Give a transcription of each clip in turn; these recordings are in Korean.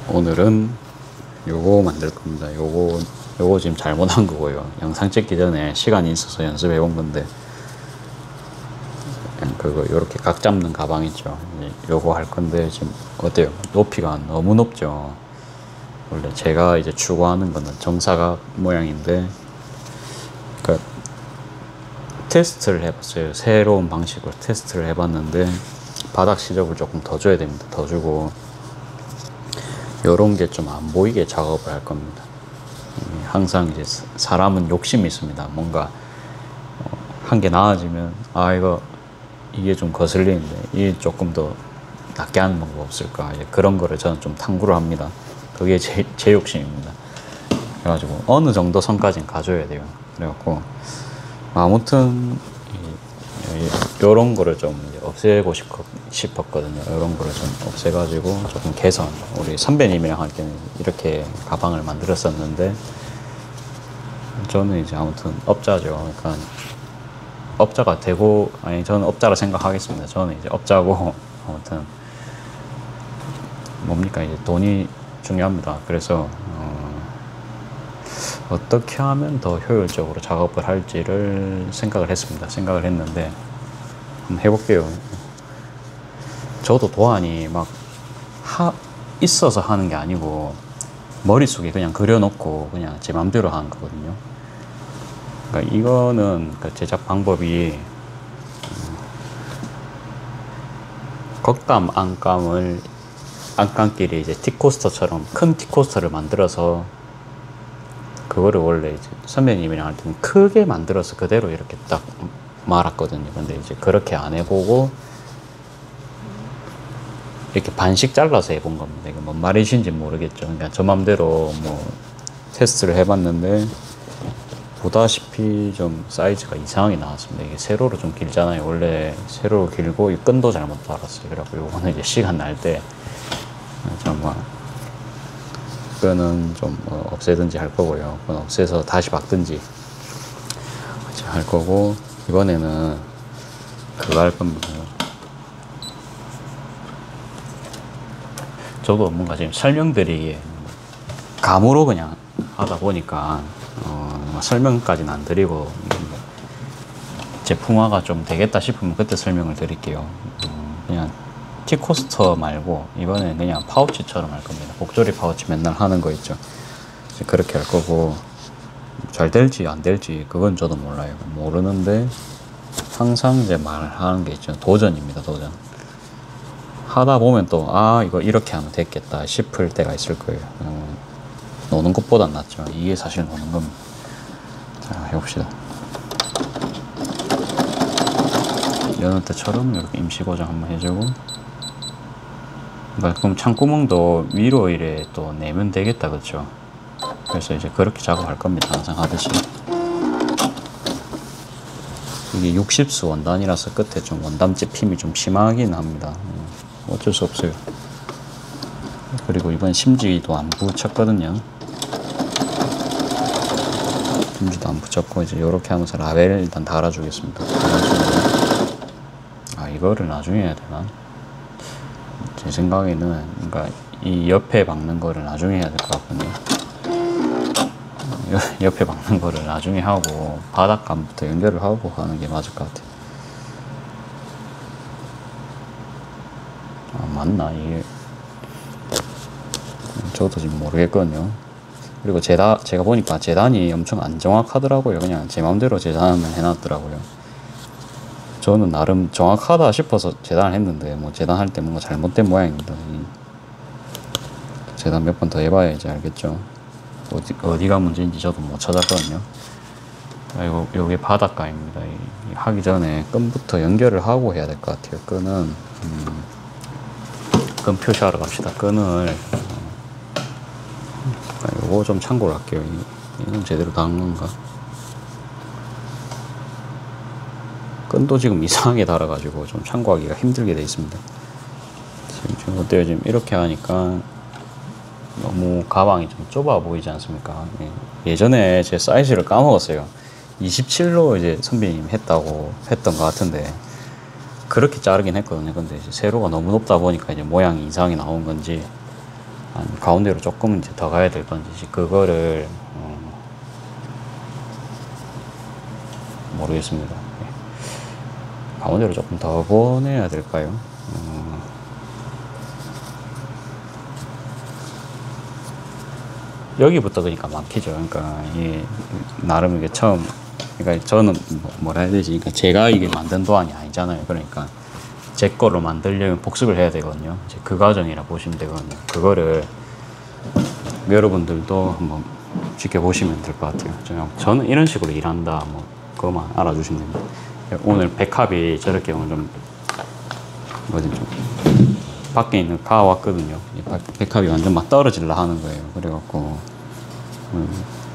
오늘은 요거 만들 겁니다. 요거 지금 잘못한 거고요. 영상 찍기 전에 시간이 있어서 연습해 본 건데, 그거 요렇게 각 잡는 가방 있죠. 요거 할 건데 지금 어때요? 높이가 너무 높죠. 원래 제가 이제 추구하는 거는 정사각 모양인데, 그 테스트를 해봤어요. 새로운 방식으로 테스트를 해봤는데 바닥 시접을 조금 더 줘야 됩니다. 더 주고 요런 게 좀 안 보이게 작업을 할 겁니다. 항상 이제 사람은 욕심이 있습니다. 뭔가 한 개 나아지면 이게 좀 거슬리는데 이게 조금 더 낫게 하는 방법 없을까, 그런 거를 저는 좀 탐구를 합니다. 그게 제 욕심입니다. 그래가지고 어느 정도 선까지는 가져야 돼요. 그래갖고 아무튼 요런 거를 좀 없애고 싶었거든요. 요런 거를 좀 없애가지고 조금 개선. 우리 선배님이랑 할 때는 이렇게 가방을 만들었었는데, 저는 이제 아무튼 업자죠. 그러니까 업자가 되고, 저는 업자라 생각하겠습니다. 저는 이제 업자고, 아무튼 뭡니까, 이제 돈이 중요합니다. 그래서 어떻게 하면 더 효율적으로 작업을 할지를 생각을 했는데 한번 해볼게요. 저도 도안이 막 있어서 하는 게 아니고 머릿속에 그냥 그려놓고 그냥 제 맘대로 하는 거거든요. 그러니까 이거는 그 제작 방법이 겉감 안감끼리 이제 티코스터처럼 큰 티코스터를 만들어서, 그거를 원래 이제 선배님이랑 할 때는 크게 만들어서 그대로 이렇게 딱 말았거든요. 근데 이제 그렇게 안 해보고 이렇게 반씩 잘라서 해본 겁니다. 이거 뭔 말이신지 모르겠죠. 그러니까 저 맘대로 뭐 테스트를 해봤는데 보다시피 좀 사이즈가 이상하게 나왔습니다. 이게 세로로 좀 길잖아요. 원래 세로로 길고 이 끈도 잘못 달았어요. 그래갖고 요거는 이제 시간 날 때 정말 끈은 좀 없애든지 할 거고요. 그건 없애서 다시 박든지 할 거고, 이번에는 그거 할 겁니다. 저도 뭔가 지금 설명드리기에 감으로 그냥 하다 보니까 설명까지는 안 드리고, 제품화가 좀 되겠다 싶으면 그때 설명을 드릴게요. 그냥 티코스터 말고 이번에는 그냥 파우치처럼 할 겁니다. 복조리 파우치 맨날 하는 거 있죠. 그렇게 할 거고, 잘 될지 안 될지 그건 저도 몰라요. 모르는데 항상 이제 말하는 게 있죠. 도전입니다. 도전. 하다 보면 또 이거 이렇게 하면 됐겠다 싶을 때가 있을 거예요. 노는 것보단 낫죠. 이게 사실 노는 겁니다. 자, 해봅시다. 여느 때처럼 이렇게 임시 고정 한번 해주고, 그러니까 그럼 창구멍도 위로 이래 또 내면 되겠다, 그렇죠? 그래서 이제 그렇게 작업할 겁니다. 항상 하듯이. 이게 60수 원단이라서 끝에 좀 원단 찝힘이 좀 심하긴 합니다. 어쩔 수 없어요. 그리고 이번 심지도 안 붙였거든요. 심지도 안 붙였고, 이제 이렇게 하면서 라벨 일단 달아주겠습니다. 이거를 나중에 해야 되나? 제 생각에는, 그러니까 이 옆에 박는 거를 나중에 해야 될 것 같거든요. 옆에 박는 거를 나중에 하고 바닥감부터 연결을 하고 하는 게 맞을 것 같아요. 맞나 이게? 저도 지금 모르겠거든요. 그리고 제가 보니까 재단이 엄청 안 정확하더라고요. 그냥 제 마음대로 재단을 해놨더라고요. 저는 나름 정확하다 싶어서 재단을 했는데, 뭐 재단할 때 뭔가 잘못된 모양입니다. 재단 몇 번 더 해봐야지 알겠죠. 어디가 문제인지 저도 못 찾았거든요. 요게 바닥감입니다. 하기 전에 끈부터 연결을 하고 해야 될 것 같아요. 끈은 끈 표시하러 갑시다. 끈을 요거 좀 참고를 할게요. 이건 제대로 닿은 건가? 끈도 지금 이상하게 달아가지고 좀 참고하기가 힘들게 돼 있습니다. 지금 어때요? 지금 이렇게 하니까 너무 가방이 좀 좁아 보이지 않습니까? 예전에 제 사이즈를 까먹었어요. 27로 이제 선배님 했던 것 같은데, 그렇게 자르긴 했거든요. 근데 이제 세로가 너무 높다 보니까 이제 모양이 이상하게 나온 건지 가운데로 조금 이제 더 가야 될 건지 그거를 모르겠습니다. 가운데로 조금 더 보내야 될까요? 여기부터 그러니까 막히죠. 그러니까 이 나름 이게 처음, 그러니까 저는 뭐라 해야 되지? 그러니까 제가 이게 만든 도안이 아니잖아요. 그러니까 제 거로 만들려면 복습을 해야 되거든요. 이제 그 과정이라 보시면 되거든요. 그거를 여러분들도 한번 지켜보시면 될 것 같아요. 저는 이런 식으로 일한다. 뭐 그것만 알아주시면 됩니다. 오늘 백합이 저렇게 오늘 좀 뭐지 좀 밖에 있는 가 왔거든요. 백합이 완전 막 떨어질라 하는 거예요. 그래갖고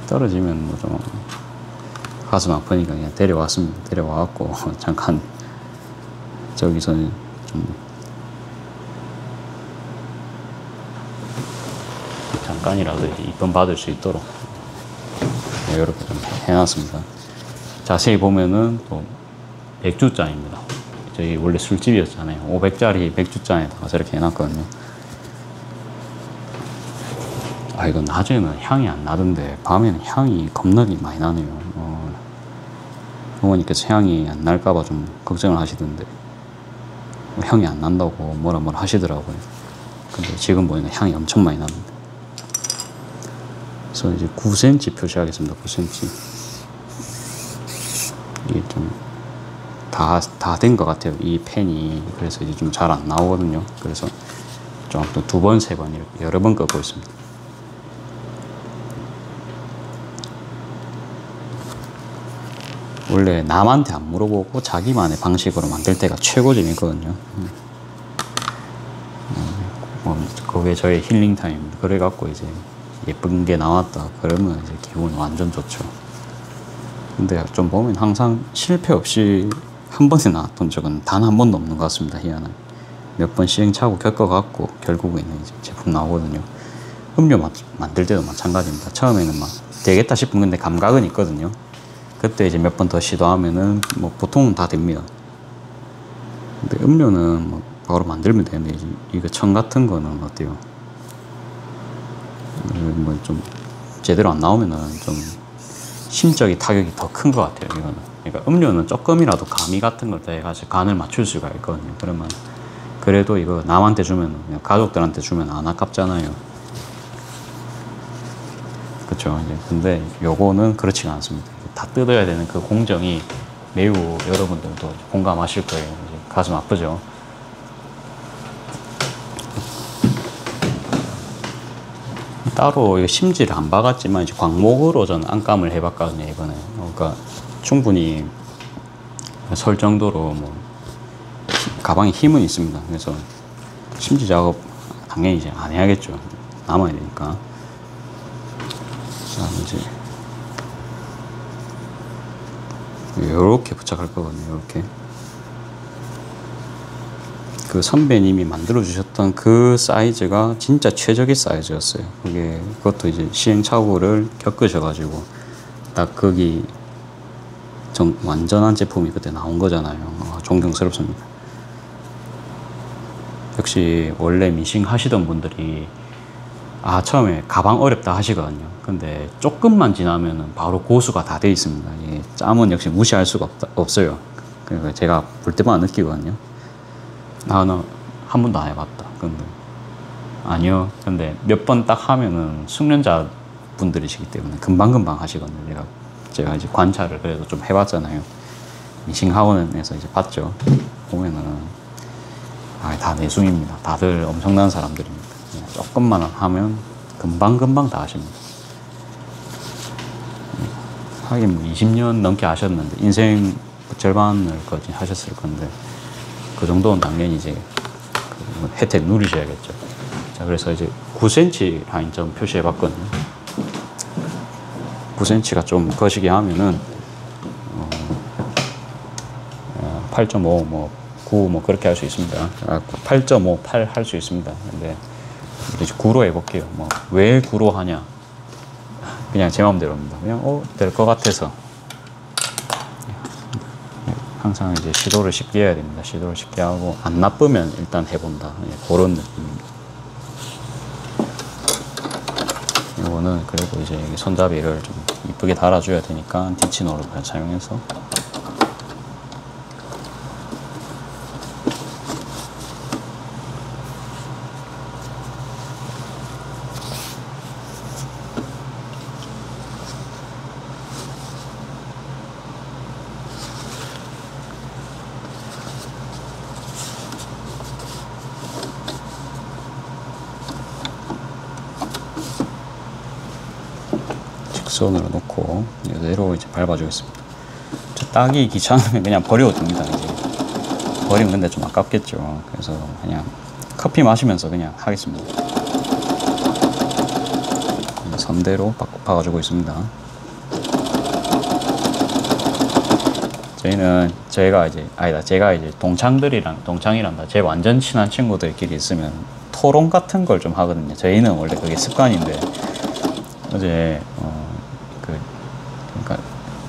떨어지면 뭐 좀 가슴 아프니까 그냥 데려왔습니다. 데려와갖고 잠깐 저기서 좀 잠깐이라도 이쁨 받을 수 있도록 이렇게 좀 해놨습니다. 자세히 보면은 또 맥주잔입니다. 저희 원래 술집이었잖아요. 500짜리 맥주잔에다가 저렇게 해놨거든요. 아, 이거 낮에는 향이 안 나던데 밤에는 향이 겁나게 많이 나네요. 어머니께서 향이 안 날까봐 좀 걱정을 하시던데 향이 안 난다고 뭐라 하시더라고요. 근데 지금 보니까 향이 엄청 많이 나는데. 그래서 이제 9cm 표시하겠습니다. 9cm. 이게 좀 다 된 것 같아요. 이 펜이. 그래서 이제 좀 잘 안 나오거든요. 그래서 좀 또 2번, 3번 이렇게 여러 번 꺾고 있습니다. 원래 남한테 안 물어보고 자기만의 방식으로 만들 때가 최고 재밌거든요. 그게 저의 힐링 타임입니다. 그래갖고 이제 예쁜 게 나왔다. 그러면 이제 기분이 완전 좋죠. 근데 좀 보면 항상 실패 없이 한 번에 나왔던 적은 단 한 번도 없는 것 같습니다. 희한하게. 몇 번 시행착오 겪어갖고 결국에는 이제 제품 나오거든요. 음료 만들 때도 마찬가지입니다. 처음에는 막 되겠다 싶은 건데 감각은 있거든요. 그때 이제 몇 번 더 시도하면은 뭐 보통은 다 됩니다. 근데 음료는 뭐 바로 만들면 되는데 이거 청 같은 거는 어때요? 뭐 좀 제대로 안 나오면은 좀 심적인 타격이 더 큰 것 같아요. 이거는. 그러니까 음료는 조금이라도 가미 같은 걸 해가지고 간을 맞출 수가 있거든요. 그러면 그래도 이거 남한테 주면 그냥 가족들한테 주면 안 아깝잖아요. 그렇죠. 근데 요거는 그렇지가 않습니다. 다 뜯어야 되는 그 공정이 매우 여러분들도 공감하실 거예요. 이제 가슴 아프죠. 따로 심지를 안 박았지만 이제 광목으로 저는 안감을 해봤거든요. 이번에. 그러니까 충분히 설 정도로 뭐 가방에 힘은 있습니다. 그래서 심지 작업 당연히 이제 안 해야겠죠. 남아야 되니까. 자, 이제 이렇게 부착할 거거든요. 이렇게. 그 선배님이 만들어 주셨던 그 사이즈가 진짜 최적의 사이즈였어요. 그것도 이제 시행착오를 겪으셔가지고 딱 거기 완전한 제품이 그때 나온 거잖아요. 존경스럽습니다. 역시 원래 미싱 하시던 분들이 처음에 가방 어렵다 하시거든요. 근데 조금만 지나면은 바로 고수가 다 돼 있습니다. 이 짬은 역시 무시할 수가 없어요. 그러니까 제가 볼 때마다 느끼거든요. 나는 한 번도 안 해봤다. 근데 아니요. 근데 몇 번 딱 하면은 숙련자 분들이시기 때문에 금방금방 하시거든요. 제가 이제 관찰을 그래도 좀 해봤잖아요. 미싱 학원에서 이제 봤죠. 보면은 다 내숭입니다. 다들 엄청난 사람들입니다. 조금만 하면 금방금방 다 하십니다. 하긴 뭐 20년 넘게 하셨는데 인생 절반을 거의 하셨을 건데 그 정도는 당연히 이제 혜택 누리셔야겠죠. 자, 그래서 이제 9cm 라인 좀 표시해 봤거든요. 9cm가 좀 거시기 하면은 8.5, 뭐 9, 뭐 그렇게 할 수 있습니다. 8.5, 8 할 수 있습니다. 근데 이제 9로 해볼게요. 뭐 왜 9로 하냐? 그냥 제 마음대로입니다. 그냥 될 것 같아서. 항상 이제 시도를 쉽게 해야 됩니다. 시도를 쉽게 하고 안 나쁘면 일단 해본다. 그런 느낌입니다. 저는 그리고 이제 여기 손잡이를 좀 이쁘게 달아줘야 되니까 디치노를 사용해서 직선으로 놓고 이대로 이제 밟아주겠습니다. 저 따기 귀찮으면 그냥 버려도 됩니다. 이제 버리면 근데 좀 아깝겠죠. 그래서 그냥 커피 마시면서 그냥 하겠습니다. 선대로 박아주고 있습니다. 저희는 제가 이제 동창이란다. 제 완전 친한 친구들끼리 있으면 토론 같은 걸 좀 하거든요. 저희는 원래 그게 습관인데 어제 그러니까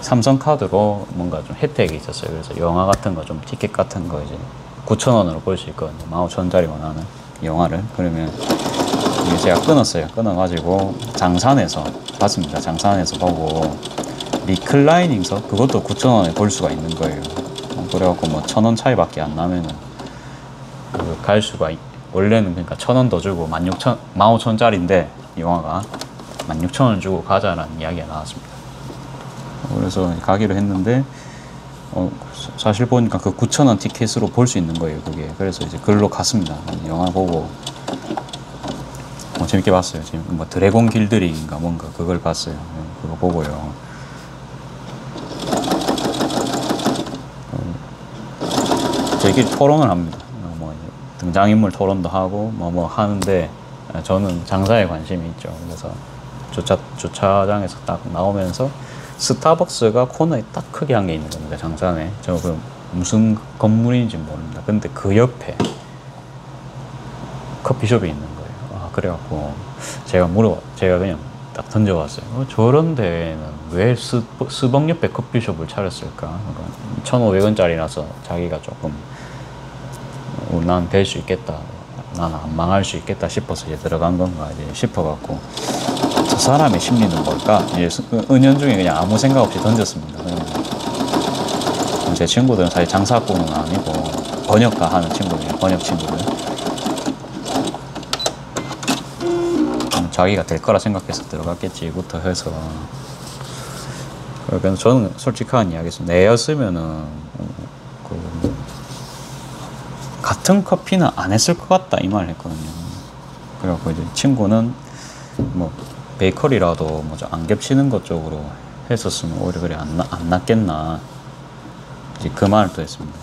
삼성카드로 뭔가 좀 혜택이 있었어요. 그래서 영화 같은 거 좀 티켓 같은 거 이제 9,000원으로 볼 수 있거든요. 15,000원짜리 원하는 영화를. 그러면 이게 제가 끊었어요. 끊어가지고 장산에서 봤습니다. 장산에서 보고 리클라이닝석 그것도 9,000원에 볼 수가 있는 거예요. 그래갖고 뭐 1,000원 차이밖에 안 나면은 갈 수가 원래는 그러니까 1,000원 더 주고 15,000원짜리인데 영화가 16,000원 주고 가자라는 이야기가 나왔습니다. 그래서 가기로 했는데 사실 보니까 그 9,000원 티켓으로 볼 수 있는 거예요. 그게. 그래서 이제 글로 갔습니다. 영화 보고 재밌게 봤어요. 지금 뭐 드래곤 길들이기인가 뭔가 그걸 봤어요. 그거 보고요. 저희끼리 토론을 합니다. 뭐 등장인물 토론도 하고 뭐 하는데 저는 장사에 관심이 있죠. 그래서 주차장에서 딱 나오면서 스타벅스가 코너에 딱 크게 한 게 있는 겁니다. 장산에. 저 그 무슨 건물인지 모릅니다. 근데 그 옆에 커피숍이 있는 거예요. 그래갖고 제가 그냥 딱 던져봤어요. 저런 데는 왜 스벅 옆에 커피숍을 차렸을까? 그러니까 1,500원짜리라서 자기가 조금 난 될 수 있겠다. 난 안 망할 수 있겠다 싶어서 이제 들어간 건가 이제 싶어갖고 저 사람의 심리는 뭘까? 이제 은연중에 그냥 아무 생각 없이 던졌습니다. 제 친구들은 사실 장사꾼은 아니고 번역가 하는 친구들이에요. 번역 친구들. 자기가 될 거라 생각해서 들어갔겠지부터 해서 그래서 저는 솔직한 이야기였습니다. 내였으면은 같은 커피는 안 했을 것 같다 이 말을 했거든요. 그래갖고 이제 친구는 뭐 베이커리라도 뭐 안 겹치는 것 쪽으로 했었으면 오히려 그래 안 낫겠나 이제 그 말을 또 했습니다.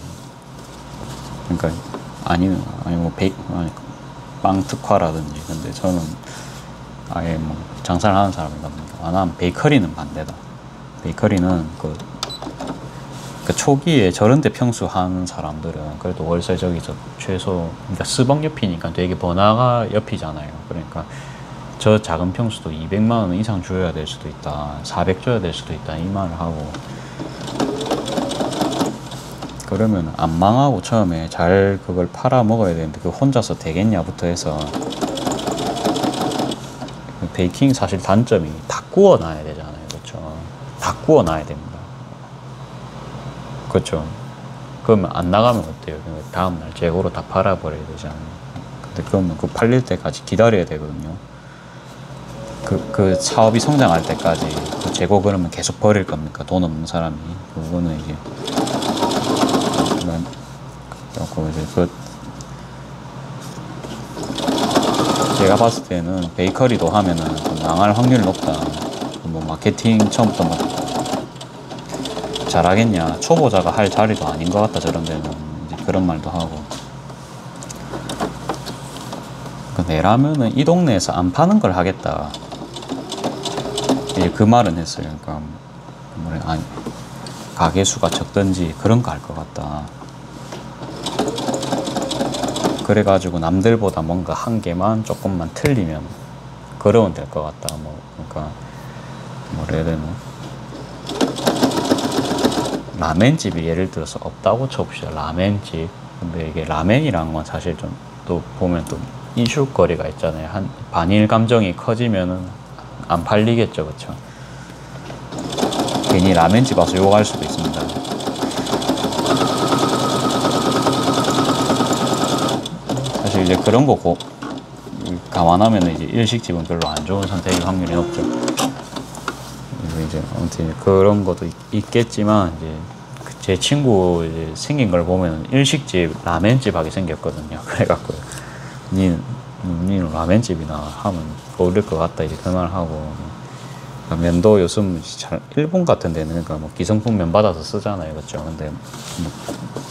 그러니까 아니 빵 특화라든지. 근데 저는 아예 뭐 장사를 하는 사람이다 보니까 난 베이커리는 반대다. 베이커리는 그 초기에 저런 데 평수 하는 사람들은 그래도 월세 저기서 최소 그러니까 스벅 옆이니까 되게 번화가 옆이잖아요. 그러니까 저 작은 평수도 200만 원 이상 줘야 될 수도 있다. 400 줘야 될 수도 있다. 이 말을 하고 그러면 안 망하고 처음에 잘 그걸 팔아 먹어야 되는데 그 혼자서 되겠냐부터 해서 베이킹 사실 단점이 다 구워 놔야 되잖아요. 그렇죠? 다 구워 놔야 됩니다. 그렇죠? 그러면 안 나가면 어때요? 다음날 재고로 다 팔아버려야 되잖아요. 근데 그러면 그 팔릴 때까지 기다려야 되거든요. 그 사업이 성장할 때까지 그 재고 그러면 계속 버릴 겁니까? 돈 없는 사람이. 그거는 이제 이제 제가 봤을 때는 베이커리도 하면은 좀 망할 확률이 높다. 뭐 마케팅 처음부터 뭐 잘하겠냐. 초보자가 할 자리도 아닌 것 같다. 저런 데는 이제 그런 말도 하고. 내라면은 이 동네에서 안 파는 걸 하겠다. 이제 그 말은 했어요. 그러니까 가게 수가 적든지 그런 거 할 것 같다. 그래가지고 남들보다 뭔가 한 개만 조금만 틀리면 그러면 될 것 같다. 뭐 그러니까 뭐라 해야 되나? 라멘집이 예를 들어서 없다고 쳐봅시다. 라멘집. 근데 이게 라멘이란 건 사실 좀 또 보면 또 이슈거리가 있잖아요. 한 반일 감정이 커지면은 안 팔리겠죠, 그쵸? 괜히 라멘집 와서 욕할 수도 있습니다. 사실 이제 그런 거 감안하면 이제 일식집은 별로 안 좋은 선택일 확률이 높죠. 이제 아무튼 그런 것도 있겠지만 이제 제 친구 이제 생긴 걸 보면 일식집 라멘집 하게 생겼거든요. 그래갖고 니는 라멘집이나 하면 어울릴 것 같다 이제 그 말 하고, 면도 요즘 잘 일본 같은 데는 그러니까 뭐 기성품 면 받아서 쓰잖아요, 그렇죠? 근데 뭐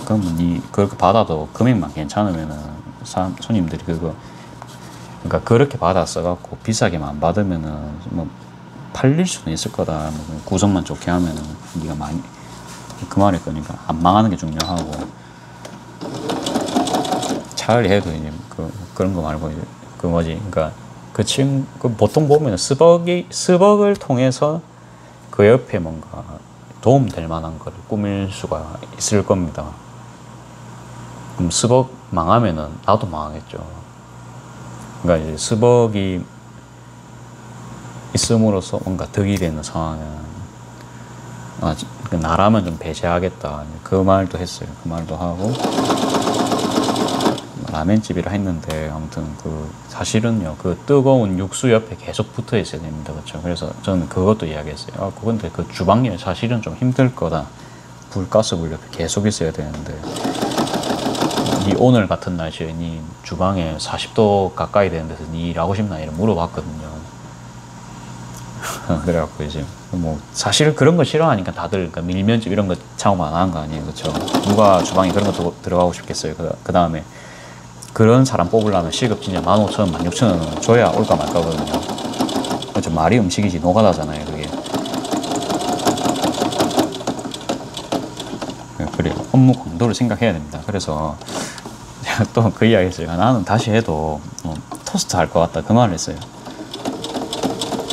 그럼 니 그렇게 받아도 금액만 괜찮으면은 손님들이 그러니까 그렇게 받아 써갖고 비싸게만 안 받으면은 뭐 팔릴 수는 있을 거다. 뭐 구성만 좋게 하면은 네가 많이 그 말이 그러니까 안 망하는 게 중요하고, 차라리 해도 이제 그런 거 말고 이제 그 뭐지, 그러니까 그 보통 보면 스벅을 통해서 그 옆에 뭔가 도움될 만한 거를 꾸밀 수가 있을 겁니다. 그럼 스벅 망하면은 나도 망하겠죠. 그러니까 이제 스벅이 있음으로써 뭔가 득이 되는 상황은 나라면 좀 배제하겠다. 그 말도 했어요. 그 말도 하고, 라멘집이라 했는데 아무튼 사실은요, 그 뜨거운 육수 옆에 계속 붙어 있어야 됩니다, 그렇죠? 그래서 저는 그것도 이야기했어요. 근데 그 주방일 사실은 좀 힘들 거다. 가스불 옆에 계속 있어야 되는데, 니 오늘 같은 날씨에 니 주방에 40도 가까이 되는 데서 니 일하고 싶나 이런 물어봤거든요. 그래갖고 이제 뭐 사실 그런 거 싫어하니까 다들 그러니까 밀면집 이런 거 창업 안 하는 거 아니에요, 그렇죠? 누가 주방에 그런 거 들어가고 싶겠어요. 그 다음에 그런 사람 뽑으려면 시급 진짜 15,000원, 16,000원 줘야 올까 말까거든요. 그렇죠? 말이 음식이지 노가다잖아요, 그게. 그래요. 업무 강도를 생각해야 됩니다. 그래서 제가 또 그 이야기 했어요. 나는 다시 해도 토스트 할 것 같다, 그 말을 했어요.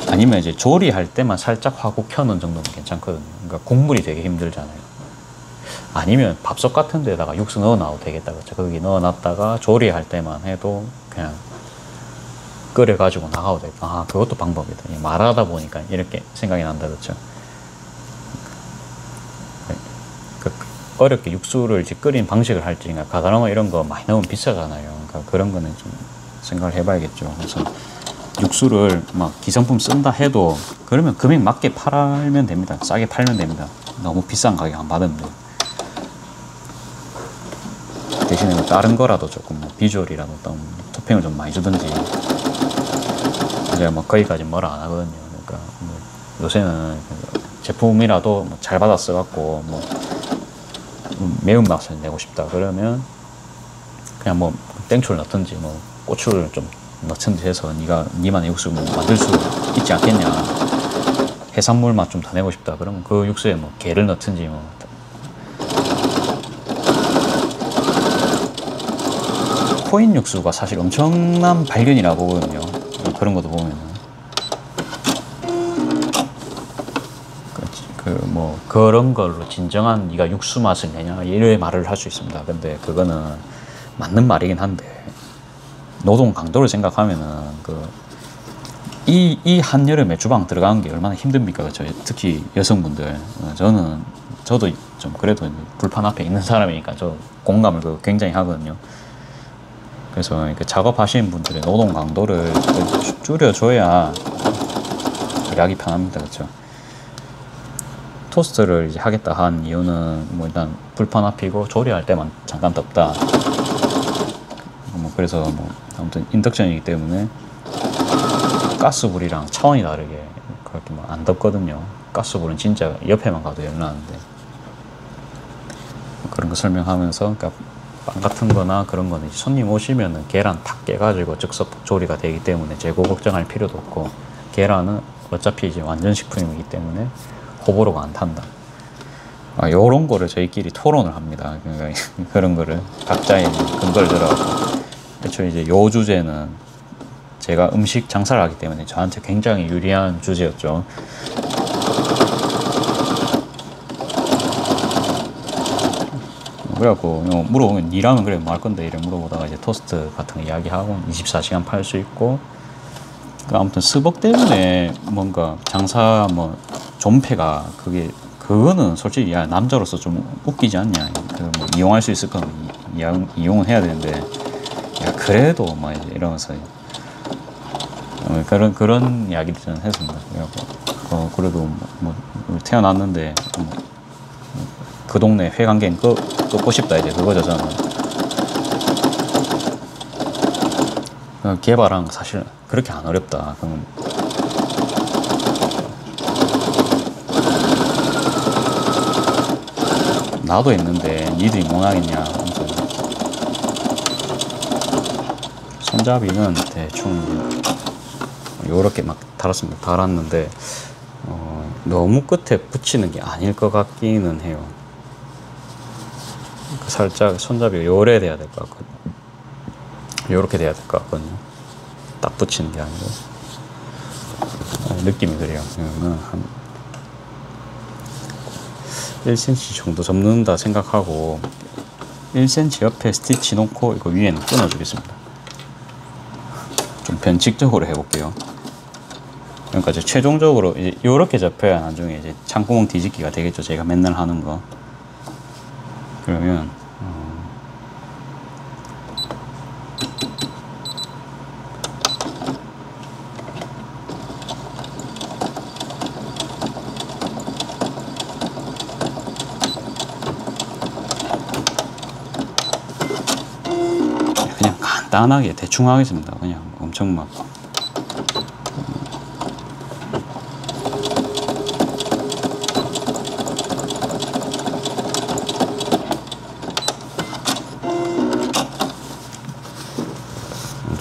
아니면 이제 조리할 때만 살짝 화구 켜는 정도는 괜찮거든요. 그러니까 국물이 되게 힘들잖아요. 아니면 밥솥 같은 데다가 육수 넣어놔도 되겠다, 그렇죠? 거기 넣어놨다가 조리할 때만 해도 그냥 끓여가지고 나가도 되겠다. 그것도 방법이다. 말하다 보니까 이렇게 생각이 난다, 그렇죠? 어렵게 육수를 이제 끓인 방식을 할지, 그러니까 가다랑어 이런 거 많이 넣으면 비싸잖아요. 그러니까 그런 거는 좀 생각을 해봐야겠죠. 그래서 육수를 막 기성품 쓴다 해도 그러면 금액 맞게 팔면 됩니다. 싸게 팔면 됩니다. 너무 비싼 가격 안 받으면 돼요. 대신에 뭐 다른 거라도 조금 비주얼이라도 어떤 토핑을 좀 많이 주든지. 제가 뭐 거기까지 뭐라 안 하거든요. 그러니까 뭐 요새는 제품이라도 뭐 잘 받아 써갖고 뭐 매운맛을 내고 싶다 그러면 그냥 뭐 땡초를 넣든지 뭐 고추를 좀 넣든지 해서 니만의 육수 뭐 만들 수 있지 않겠냐. 해산물 맛 좀 더 내고 싶다 그러면 그 육수에 뭐 게를 넣든지 뭐. 코인 육수가 사실 엄청난 발견이라고 보거든요. 그런 것도 보면은. 뭐 그런 걸로 진정한 네가 육수 맛을 내냐 이런 말을 할 수 있습니다. 근데 그거는 맞는 말이긴 한데 노동 강도를 생각하면은 이 한여름에 주방 들어가는 게 얼마나 힘듭니까, 그렇죠? 특히 여성분들. 저도 좀 그래도 불판 앞에 있는 사람이니까 저 공감을 굉장히 하거든요. 그래서 작업하시는 분들의 노동 강도를 줄여줘야 일하기 편합니다, 그렇죠? 토스트를 이제 하겠다 한 이유는 뭐 일단 불판 앞이고 조리할 때만 잠깐 덥다. 뭐 그래서 뭐 아무튼 인덕션이기 때문에 가스불이랑 차원이 다르게 그렇게 뭐 안 덥거든요. 가스불은 진짜 옆에만 가도 열나는데 그런 거 설명하면서 그러니까 빵 같은 거나 그런 거는 이제 손님 오시면은 계란 탁 깨가지고 즉석 조리가 되기 때문에 재고 걱정할 필요도 없고 계란은 어차피 이제 완전 식품이기 때문에 호불호가 안 탄다. 요런 거를 저희끼리 토론을 합니다. 그러니까 그런 거를 각자의 근거를 들어가고. 애초에 이제 요 주제는 제가 음식 장사를 하기 때문에 저한테 굉장히 유리한 주제였죠. 그래갖고 물어보면 니라면 그래 뭐 할 건데 이래 물어보다가 이제 토스트 같은 거 이야기하고 24시간 팔 수 있고 그 아무튼 스벅 때문에 뭔가 장사 뭐 존폐가 그거는 솔직히 야 남자로서 좀 웃기지 않냐. 그뭐 이용할 수 있을 거면 이용은 해야 되는데 야 그래도 뭐 이러면서 그런 이야기를 저는 했습니다. 그래도 뭐 태어났는데 그 동네 회관계는 끄고 싶다 이제 그거죠 저는. 개발한 거 사실 그렇게 안 어렵다. 그럼 나도 했는데 니들이 못 하겠냐. 손잡이는 대충 요렇게 막 달았습니다. 달았는데 너무 끝에 붙이는 게 아닐 것 같기는 해요. 살짝 손잡이가 요래 돼야 될 것 같거든요. 요렇게 돼야 될 것 같거든요. 딱 붙이는 게 아니고 느낌이 그래요. 한 1cm 정도 접는다 생각하고 1cm 옆에 스티치 놓고 이거 위에는 끊어 주겠습니다. 좀 변칙적으로 해볼게요. 그러니까 이제 최종적으로 이제 요렇게 접혀야 나중에 이제 창구멍 뒤집기가 되겠죠. 제가 맨날 하는 거. 그러면 그냥 간단하게 대충 하겠습니다. 그냥 엄청 막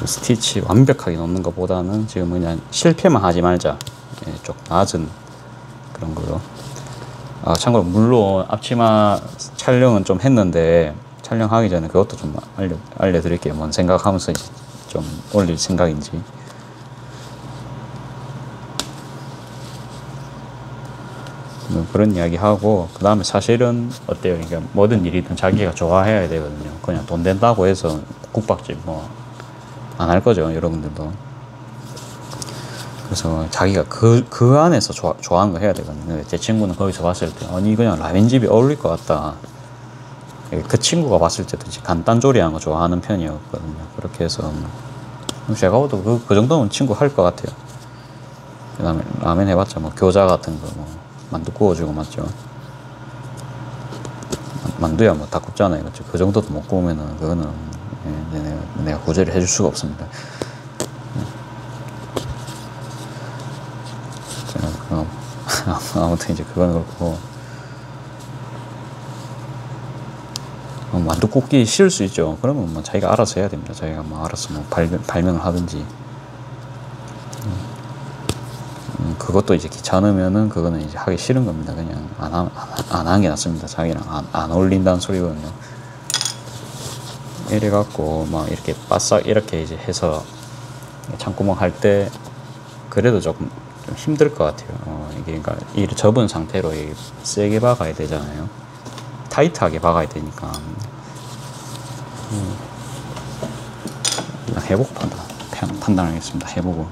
스티치 완벽하게 넣는 것보다는 지금 그냥 실패만 하지 말자. 좀 낮은 그런 거요. 참고로 물론 앞치마 촬영은 좀 했는데 촬영하기 전에 그것도 좀 알려드릴게요. 뭔 생각하면서 좀 올릴 생각인지. 그런 이야기 하고 그 다음에 사실은 어때요? 그러니까 뭐든 일이든 자기가 좋아해야 되거든요. 그냥 돈 된다고 해서 국밥집 뭐 안 할 거죠, 여러분들도. 그래서 자기가 그 안에서 좋아하는 거 해야 되거든요. 제 친구는 거기서 봤을 때 아니 그냥 라면집이 어울릴 것 같다. 그 친구가 봤을 때도 간단조리한 거 좋아하는 편이었거든요. 그렇게 해서 제가 봐도 그 정도면 친구 할 것 같아요. 그 다음에 라면 해봤자 뭐 교자 같은 거 뭐 만두 구워주고 맞죠. 만두야 뭐 다 굽잖아요. 그렇죠? 그 정도도 못 구우면은 그거는 내가 구제를 해줄 수가 없습니다. 아무튼 이제 그건 그렇고 만두 굽기 싫을 수 있죠. 그러면 뭐 자기가 알아서 해야 됩니다. 자기가 뭐 알아서 뭐 발명을 하든지. 그것도 이제 귀찮으면은 그거는 이제 하기 싫은 겁니다. 그냥 안 하는 게 낫습니다. 자기랑 안 어울린다는 소리거든요. 이래갖고 막 이렇게 바싹 이렇게 이제 해서 창구멍 할 때 그래도 조금 좀 힘들 것 같아요. 이게 그러니까 이 접은 상태로 세게 박아야 되잖아요. 타이트하게 박아야 되니까. 해보고 판단하겠습니다. 해보고.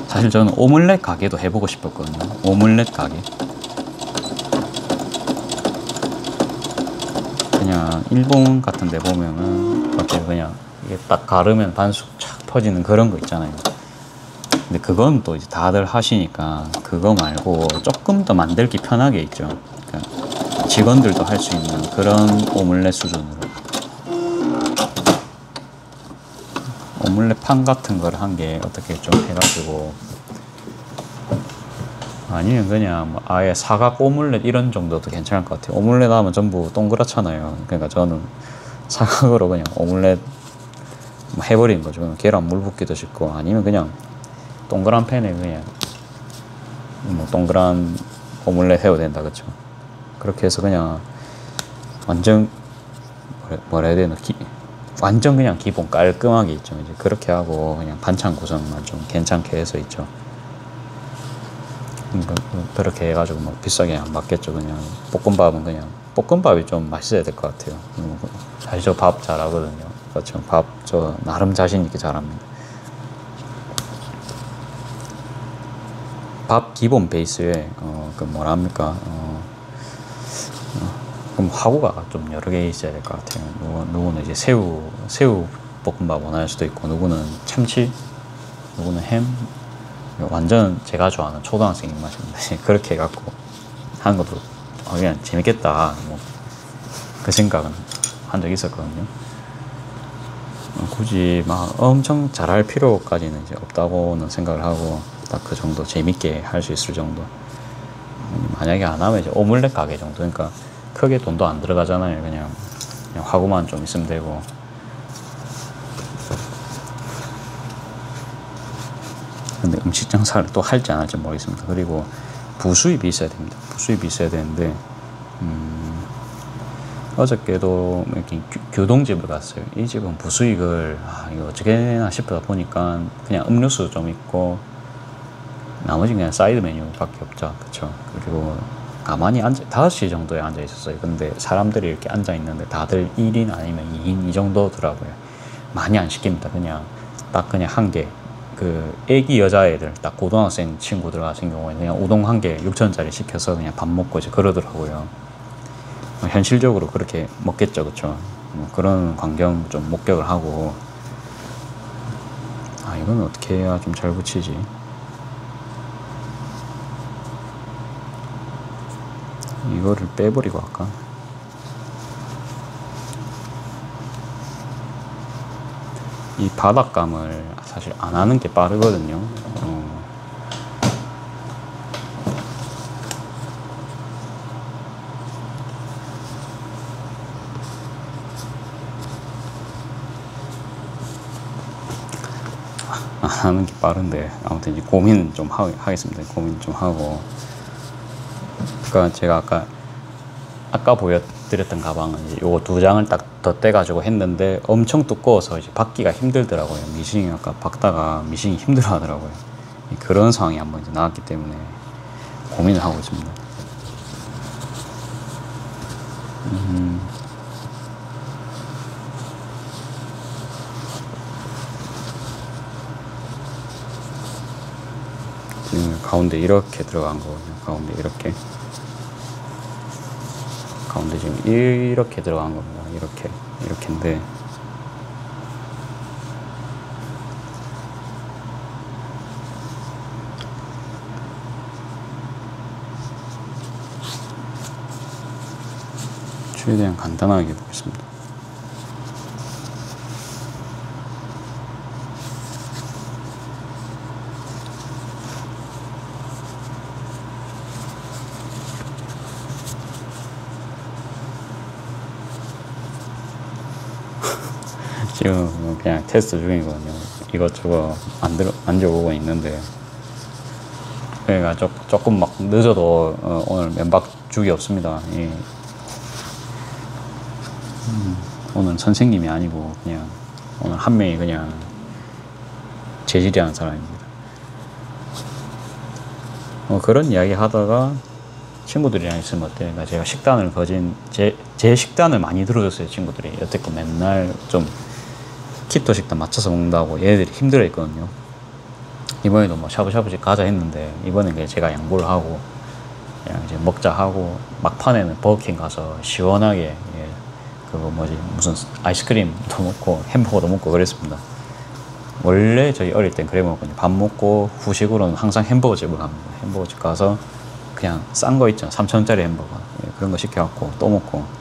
사실 저는 오믈렛 가게도 해보고 싶었거든요. 오믈렛 가게. 그냥 일본 같은 데 보면은 어때요? 그냥 이게 딱 가르면 반숙 착 퍼지는 그런 거 있잖아요. 근데 그건 또 이제 다들 하시니까 그거 말고 조금 더 만들기 편하게 있죠. 그러니까 직원들도 할 수 있는 그런 오믈렛 수준으로. 오믈렛 판 같은 걸 한 게 어떻게 좀 해가지고 아니면 그냥 뭐 아예 사각 오믈렛 이런 정도도 괜찮을 것 같아요. 오믈렛 하면 전부 동그랗잖아요. 그러니까 저는 사각으로 그냥 오믈렛 해버리는 거죠. 계란 물 붓기도 쉽고 아니면 그냥 동그란 팬에 그냥 뭐 동그란 오믈렛 해도 된다 그쵸. 그렇게 해서 그냥 완전 뭐라 해야 되나 완전 그냥 기본 깔끔하게 있죠. 이제 그렇게 하고 그냥 반찬 구성만 좀 괜찮게 해서 있죠. 그렇게 해가지고 뭐 비싸게 안 받겠죠. 그냥 볶음밥은 그냥 볶음밥이 좀 맛있어야 될 것 같아요. 사실 저 밥 잘하거든요. 그렇죠. 밥 저 나름 자신 있게 잘합니다. 밥 기본 베이스에 그 뭐라 합니까? 그럼 화구가 좀 여러 개 있어야 될 것 같아요. 누구는 이제 새우 볶음밥 원할 수도 있고, 누구는 참치, 누구는 햄. 완전 제가 좋아하는 초등학생 입맛인데 그렇게 해갖고 하는 것도 그냥 재밌겠다, 뭐 그 생각은 한 적이 있었거든요. 굳이 막 엄청 잘할 필요까지는 이제 없다고는 생각을 하고, 딱 그 정도 재밌게 할 수 있을 정도. 만약에 안 하면 이제 오믈렛 가게 정도. 그러니까 크게 돈도 안 들어가잖아요. 그냥 화구만 좀 있으면 되고. 근데 음식 장사를 또 할지 안 할지 모르겠습니다. 그리고 부수입이 있어야 됩니다. 부수입이 있어야 되는데, 어저께도 이렇게 교동집을 갔어요. 이 집은 부수익을 이거 어떻게 해나 싶다 보니까 그냥 음료수 좀 있고 나머지 그냥 사이드 메뉴밖에 없죠. 그쵸? 그리고 가만히 5시 정도에 앉아 있었어요. 근데 사람들이 이렇게 앉아 있는데 다들 1인 아니면 2인 이 정도더라고요. 많이 안 시킵니다. 그냥 한 개. 그 애기 여자애들, 딱 고등학생 친구들 같은 경우에 그냥 우동 한 개 6,000원짜리 시켜서 그냥 밥 먹고 이제 그러더라고요. 현실적으로 그렇게 먹겠죠. 그쵸? 그런 광경 좀 목격을 하고, 이건 어떻게 해야 좀 잘 붙이지? 이거를 빼버리고 할까? 이 바닥감을 사실 안 하는 게 빠르거든요. 안 하는 게 빠른데, 아무튼 이제 고민 좀 하겠습니다. 고민 좀 하고. 그러니까 제가 아까 보여드렸던 가방은 이제 요거 2장을 딱 덧대가지고 했는데 엄청 두꺼워서 이제 받기가 힘들더라고요. 미싱이 아까 박다가 미싱이 힘들어 하더라고요. 그런 상황이 한번 이제 나왔기 때문에 고민을 하고 있습니다. 지금 가운데 이렇게 들어간 거거든요. 가운데 이렇게. 가운데 지금 이렇게 들어간 겁니다. 이렇게인데, 최대한 간단하게 보겠습니다. 지금 그냥 테스트 중이거든요. 이것저것 만져보고 있는데, 그러니까 조금 막 늦어도 오늘 면박죽이 없습니다. 오늘 선생님이 아니고 그냥 오늘 한 명이 그냥 재질이하는 사람입니다. 그런 이야기 하다가 친구들이랑 있으면 어때? 그러니까 제가 식단을 제 식단을 많이 들어줬어요. 친구들이 여태껏 맨날 좀 키토 식단 맞춰서 먹는다고 얘네들이 힘들어 했거든요. 이번에도 뭐 샤브샤브집 가자 했는데, 이번엔 그냥 제가 양보를 하고 그냥 이제 먹자 하고, 막판에는 버거킹 가서 시원하게 그거 무슨 아이스크림도 먹고 햄버거도 먹고 그랬습니다. 원래 저희 어릴 땐 그래 먹었거든요. 밥 먹고 후식으로는 항상 햄버거집을 갑니다. 햄버거집 가서 그냥 싼 거 있죠. 3,000원짜리 햄버거, 그런 거 시켜갖고 또 먹고.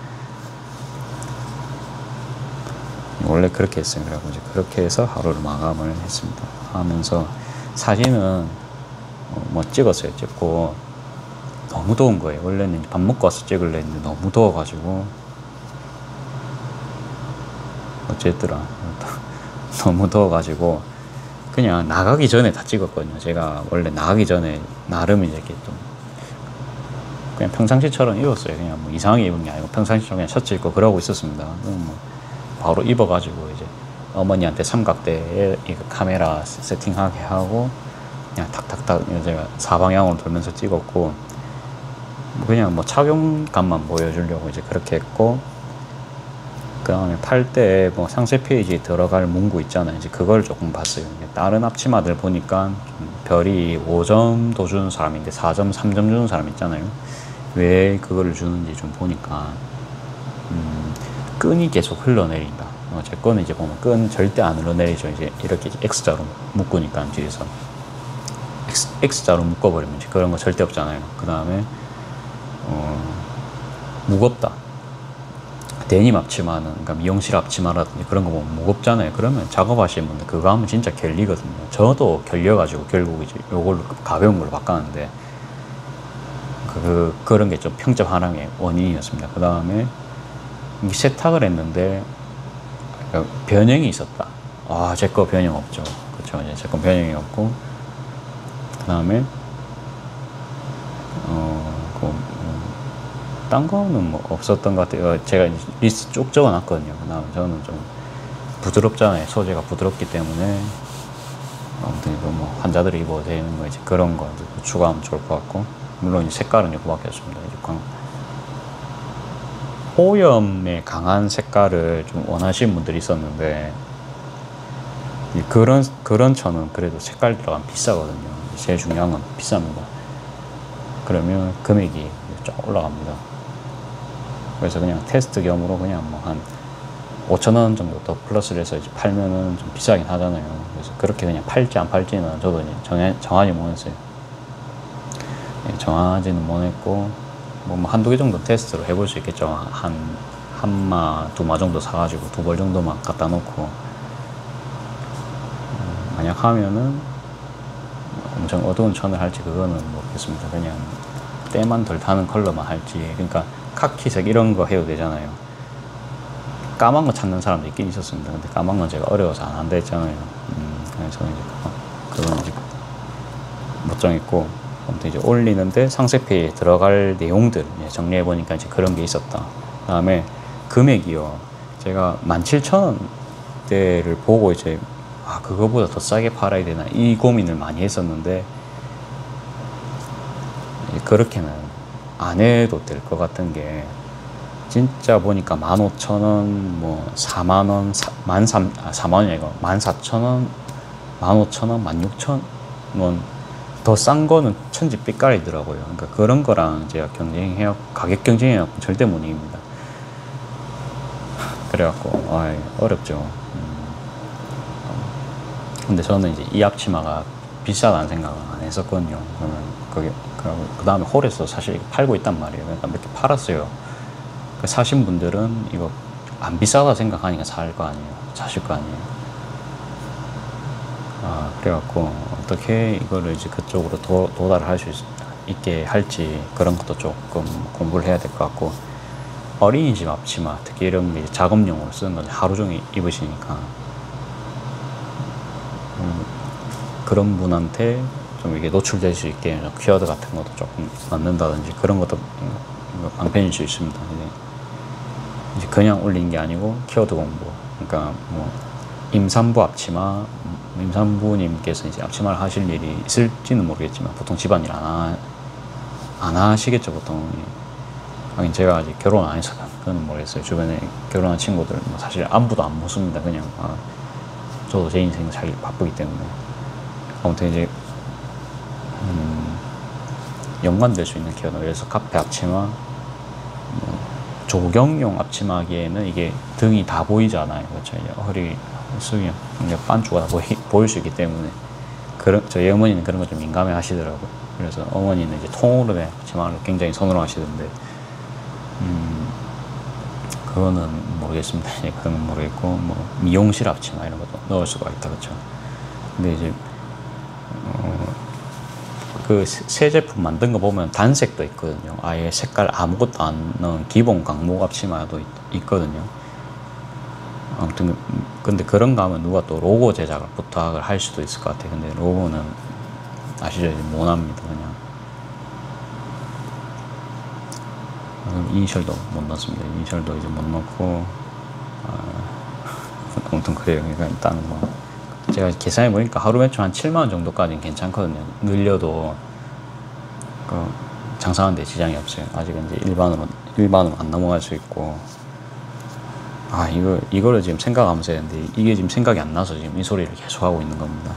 원래 그렇게 했어요. 그래가지고 이제 그렇게 해서 하루를 마감을 했습니다. 하면서 사진은 뭐 찍었어요. 찍고 너무 더운 거예요. 원래는 밥 먹고 와서 찍으려 했는데 너무 더워가지고 어쨌더라. 너무 더워가지고 그냥 나가기 전에 다 찍었거든요. 제가 원래 나가기 전에 나름 이렇게 좀 그냥 평상시처럼 입었어요. 그냥 뭐 이상하게 입은 게 아니고 평상시처럼 그냥 셔츠 입고 그러고 있었습니다. 뭐 바로 입어가지고 이제 어머니한테 삼각대에 카메라 세팅하게 하고 그냥 탁탁탁 제가 사방향으로 돌면서 찍었고, 그냥 뭐 착용감만 보여주려고 이제 그렇게 했고, 그 다음에 팔 때 뭐 상세 페이지에 들어갈 문구 있잖아요. 이제 그걸 조금 봤어요. 다른 앞치마들 보니까 좀 별이 5점도 주는 사람인데 4점, 3점 주는 사람 있잖아요. 왜 그거를 주는지 좀 보니까 끈이 계속 흘러내린다. 제 거는 이제 보면 끈 절대 안 흘러내리죠. 이제 이렇게 X자로 묶으니까 뒤에서 X자로 묶어버리면 이제 그런 거 절대 없잖아요. 그 다음에 무겁다. 데님 앞치마는, 그러니까 미용실 앞치마라든지 그런 거 보면 무겁잖아요. 그러면 작업하시는 분들 그거 하면 진짜 결리거든요. 저도 결려가지고 결국 이제 요걸로 가벼운 걸로 바꿨는데 그런 게 좀 평점 하락의 원인이었습니다. 그 다음에 세탁을 했는데 변형이 있었다. 제 거 변형 없죠. 그렇죠. 제 거 변형이 없고, 그 다음에 딴 거는 뭐 없었던 것 같아요. 제가 리스트 쭉 적어놨거든요. 그 다음에 저는 좀 부드럽잖아요. 소재가 부드럽기 때문에 아무튼 이거 뭐 환자들이 입어도 되는 거 이제 그런 거 이제 추가하면 좋을 것 같고, 물론 이제 색깔은 이거밖에 없습니다. 호염에 강한 색깔을 좀 원하시는 분들이 있었는데 그런 천은 그래도 색깔 들어가면 비싸거든요. 제일 중요한 건 비쌉니다. 그러면 금액이 좀 올라갑니다. 그래서 그냥 테스트 겸으로 그냥 뭐 한 5,000원 정도 더 플러스를 해서 이제 팔면은 좀 비싸긴 하잖아요. 그래서 그렇게 그냥 팔지 안 팔지는 저도 이제 정하지 못했어요. 정하지는 못했고, 뭐 한두 개 정도 테스트로 해볼 수 있겠죠. 한마, 두마 정도 사가지고 2벌 정도만 갖다 놓고, 만약 하면은 엄청 어두운 천을 할지 그거는 모르겠습니다. 그냥 때만 덜 타는 컬러만 할지. 그러니까 카키색 이런 거 해도 되잖아요. 까만 거 찾는 사람도 있긴 있었습니다. 근데 까만 건 제가 어려워서 안 한다 했잖아요. 그래서 저는 이제 그건 이제 못 정했고, 아무튼 이제 올리는데 상세페이에 들어갈 내용들 정리해 보니까 이제 그런 게 있었다. 그 다음에 금액이요. 제가 17,000원대를 보고 이제 그거보다 더 싸게 팔아야 되나 이 고민을 많이 했었는데, 그렇게는 안 해도 될 것 같은 게, 진짜 보니까 15,000원, 뭐 4만원, 4만원이 아니고 14,000원, 15,000원, 16,000원 더 싼 거는 천지빛깔이더라고요. 그러니까 그런 거랑 제가 가격 경쟁해야 절대 못 이깁니다. 그래갖고 어렵죠. 근데 저는 이제 이 앞치마가 비싸다는 생각은 안 했었거든요. 저는 그 다음에 홀에서 사실 팔고 있단 말이에요. 그러니까 몇 개 팔았어요. 사신 분들은 이거 안 비싸다 생각하니까 사실 거 아니에요. 그래갖고 어떻게 이거를 이제 그쪽으로 도달을 할 수 있게 할지 그런 것도 조금 공부를 해야 될 것 같고, 어린이집 앞치마 특히 이런 게 작업용으로 쓰는 건 하루 종일 입으시니까 그런 분한테 좀 이게 노출될 수 있게 키워드 같은 것도 조금 만든다든지 그런 것도 방편일 수 있습니다. 이제 그냥 올린 게 아니고 키워드 공부. 그러니까 뭐 임산부 앞치마, 임산부님께서 이제 앞치마를 하실 일이 있을지는 모르겠지만 보통 집안일 안 하시겠죠, 보통. 하긴 제가 아직 결혼 안 해서 그건 모르겠어요. 주변에 결혼한 친구들 뭐 사실 안부도 안 묻습니다. 그냥 저도 제 인생이 자기 바쁘기 때문에. 아무튼 이제 연관될 수 있는 키워드. 그래서 카페 앞치마, 조경용 앞치마기에는 이게 등이 다 보이잖아요. 그렇죠. 허리 수면, 반주가 다 보일 수 있기 때문에 저희 어머니는 그런 거 좀 민감해 하시더라고요. 그래서 어머니는 이제 통으로 된 앞치마를 굉장히 선호를 하시던데, 그거는 모르겠습니다. 그건 모르겠고, 뭐 미용실 앞치마 이런 것도 넣을 수가 있다, 그렇죠. 근데 이제 그 새 제품 만든 거 보면 단색도 있거든요. 아예 색깔 아무것도 안 넣은 기본 강목 앞치마도 있거든요. 아무튼 근데 그런가 하면 누가 또 로고 제작을 부탁을 할 수도 있을 것 같아요. 근데 로고는 아시죠? 못합니다. 그냥 이니셜도 못 넣습니다. 이니셜도 이제 못 넣고, 아무튼 그래요. 그러니까 일단 뭐 제가 계산해 보니까 하루 매출 한 7만 원 정도까지는 괜찮거든요. 늘려도 장사하는 데 지장이 없어요. 아직은 이제 일반으로 안 넘어갈 수 있고. 아, 이거를 지금 생각하면서 했는데 이게 지금 생각이 안 나서 지금 이 소리를 계속 하고 있는 겁니다.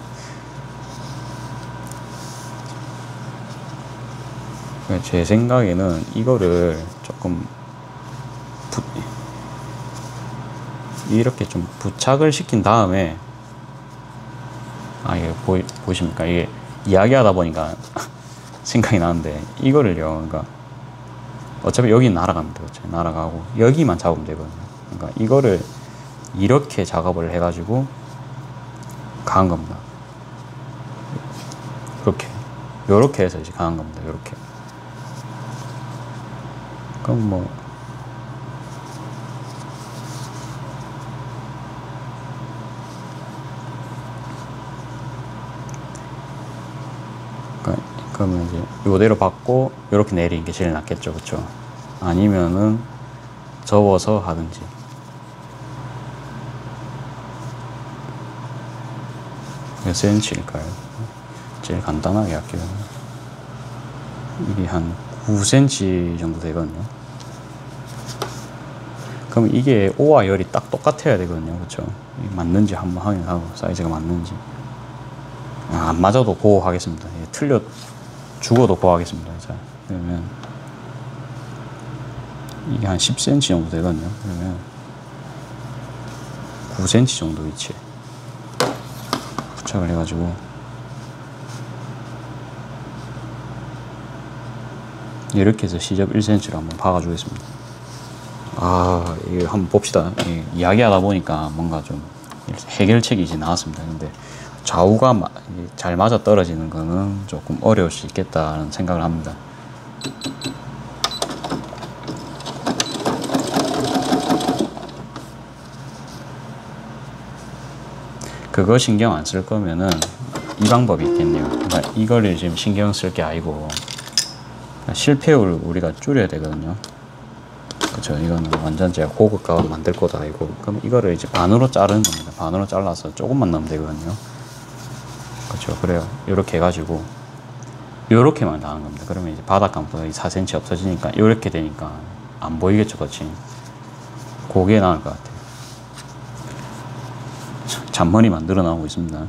제 생각에는 이거를 조금 이렇게 좀 부착을 시킨 다음에, 아, 이게 보이십니까? 이게 이야기하다 보니까 생각이 나는데, 이거를요, 그러니까 어차피 여기는 날아갑니다. 그렇죠? 날아가고 여기만 잡으면 되거든요. 그러니까 이거를 이렇게 작업을 해가지고 가는 겁니다. 요렇게 해서 이제 가는 겁니다. 요렇게. 그럼 뭐 그러면 이제 요대로 받고 요렇게 내리는 게 제일 낫겠죠. 그쵸? 아니면은 접어서 하든지. 몇 cm일까요? 제일 간단하게 할게요. 이게 한 9cm 정도 되거든요. 그럼 이게 O와 열이 딱 똑같아야 되거든요. 그쵸? 맞는지 한번 확인하고, 사이즈가 맞는지. 아, 안 맞아도 보호하겠습니다. 틀려 죽어도 보호하겠습니다. 자, 그러면 이게 한 10cm 정도 되거든요. 그러면 9cm 정도 위치에 부착을 해가지고 이렇게 해서 시접 1cm로 한번 박아주겠습니다. 아, 이거 한번 봅시다. 이야기하다 보니까 뭔가 좀 해결책이 이제 나왔습니다. 근데 좌우가 잘 맞아 떨어지는 거는 조금 어려울 수 있겠다는 생각을 합니다. 그거 신경 안 쓸 거면은 이 방법이 있겠네요. 그러니까 이거를 지금 신경 쓸 게 아니고 실패율을 우리가 줄여야 되거든요. 그렇죠. 이거는 완전 제가 고급 가운 만들 것도 아니고, 그럼 이거를 이제 반으로 자르는 겁니다. 반으로 잘라서 조금만 넣으면 되거든요. 그렇죠. 그래요. 이렇게 해가지고 요렇게만 나가는 겁니다. 그러면 이제 바닥감보다 4cm 없어지니까 요렇게 되니까 안 보이겠죠. 그렇지. 그게 나을 것 같아요. 잔머리만 늘어나고 있습니다.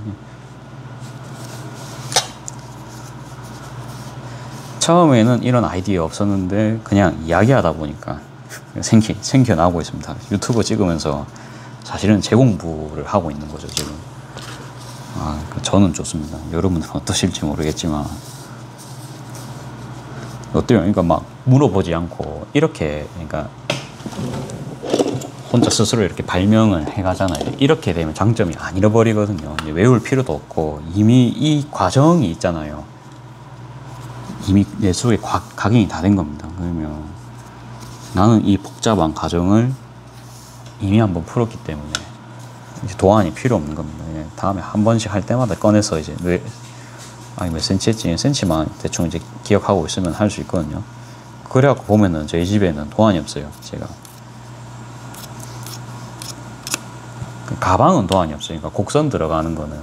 처음에는 이런 아이디어 없었는데 그냥 이야기하다 보니까 생겨나고 있습니다. 유튜브 찍으면서 사실은 재공부를 하고 있는 거죠, 지금. 아, 저는 좋습니다. 여러분은 어떠실지 모르겠지만. 어때요? 그러니까 막 물어보지 않고 이렇게, 그러니까 혼자 스스로 이렇게 발명을 해가잖아요. 이렇게 되면 장점이 안 잃어버리거든요. 외울 필요도 없고 이미 이 과정이 있잖아요. 이미 내 속에 각인이 다 된 겁니다. 그러면 나는 이 복잡한 과정을 이미 한번 풀었기 때문에 이제 도안이 필요 없는 겁니다. 다음에 한 번씩 할 때마다 꺼내서 이제 몇 센치 했지? 센치만 대충 이제 기억하고 있으면 할 수 있거든요. 그래갖고 보면은 저희 집에는 도안이 없어요. 제가 가방은 도안이 없어요. 그러니까 곡선 들어가는 거는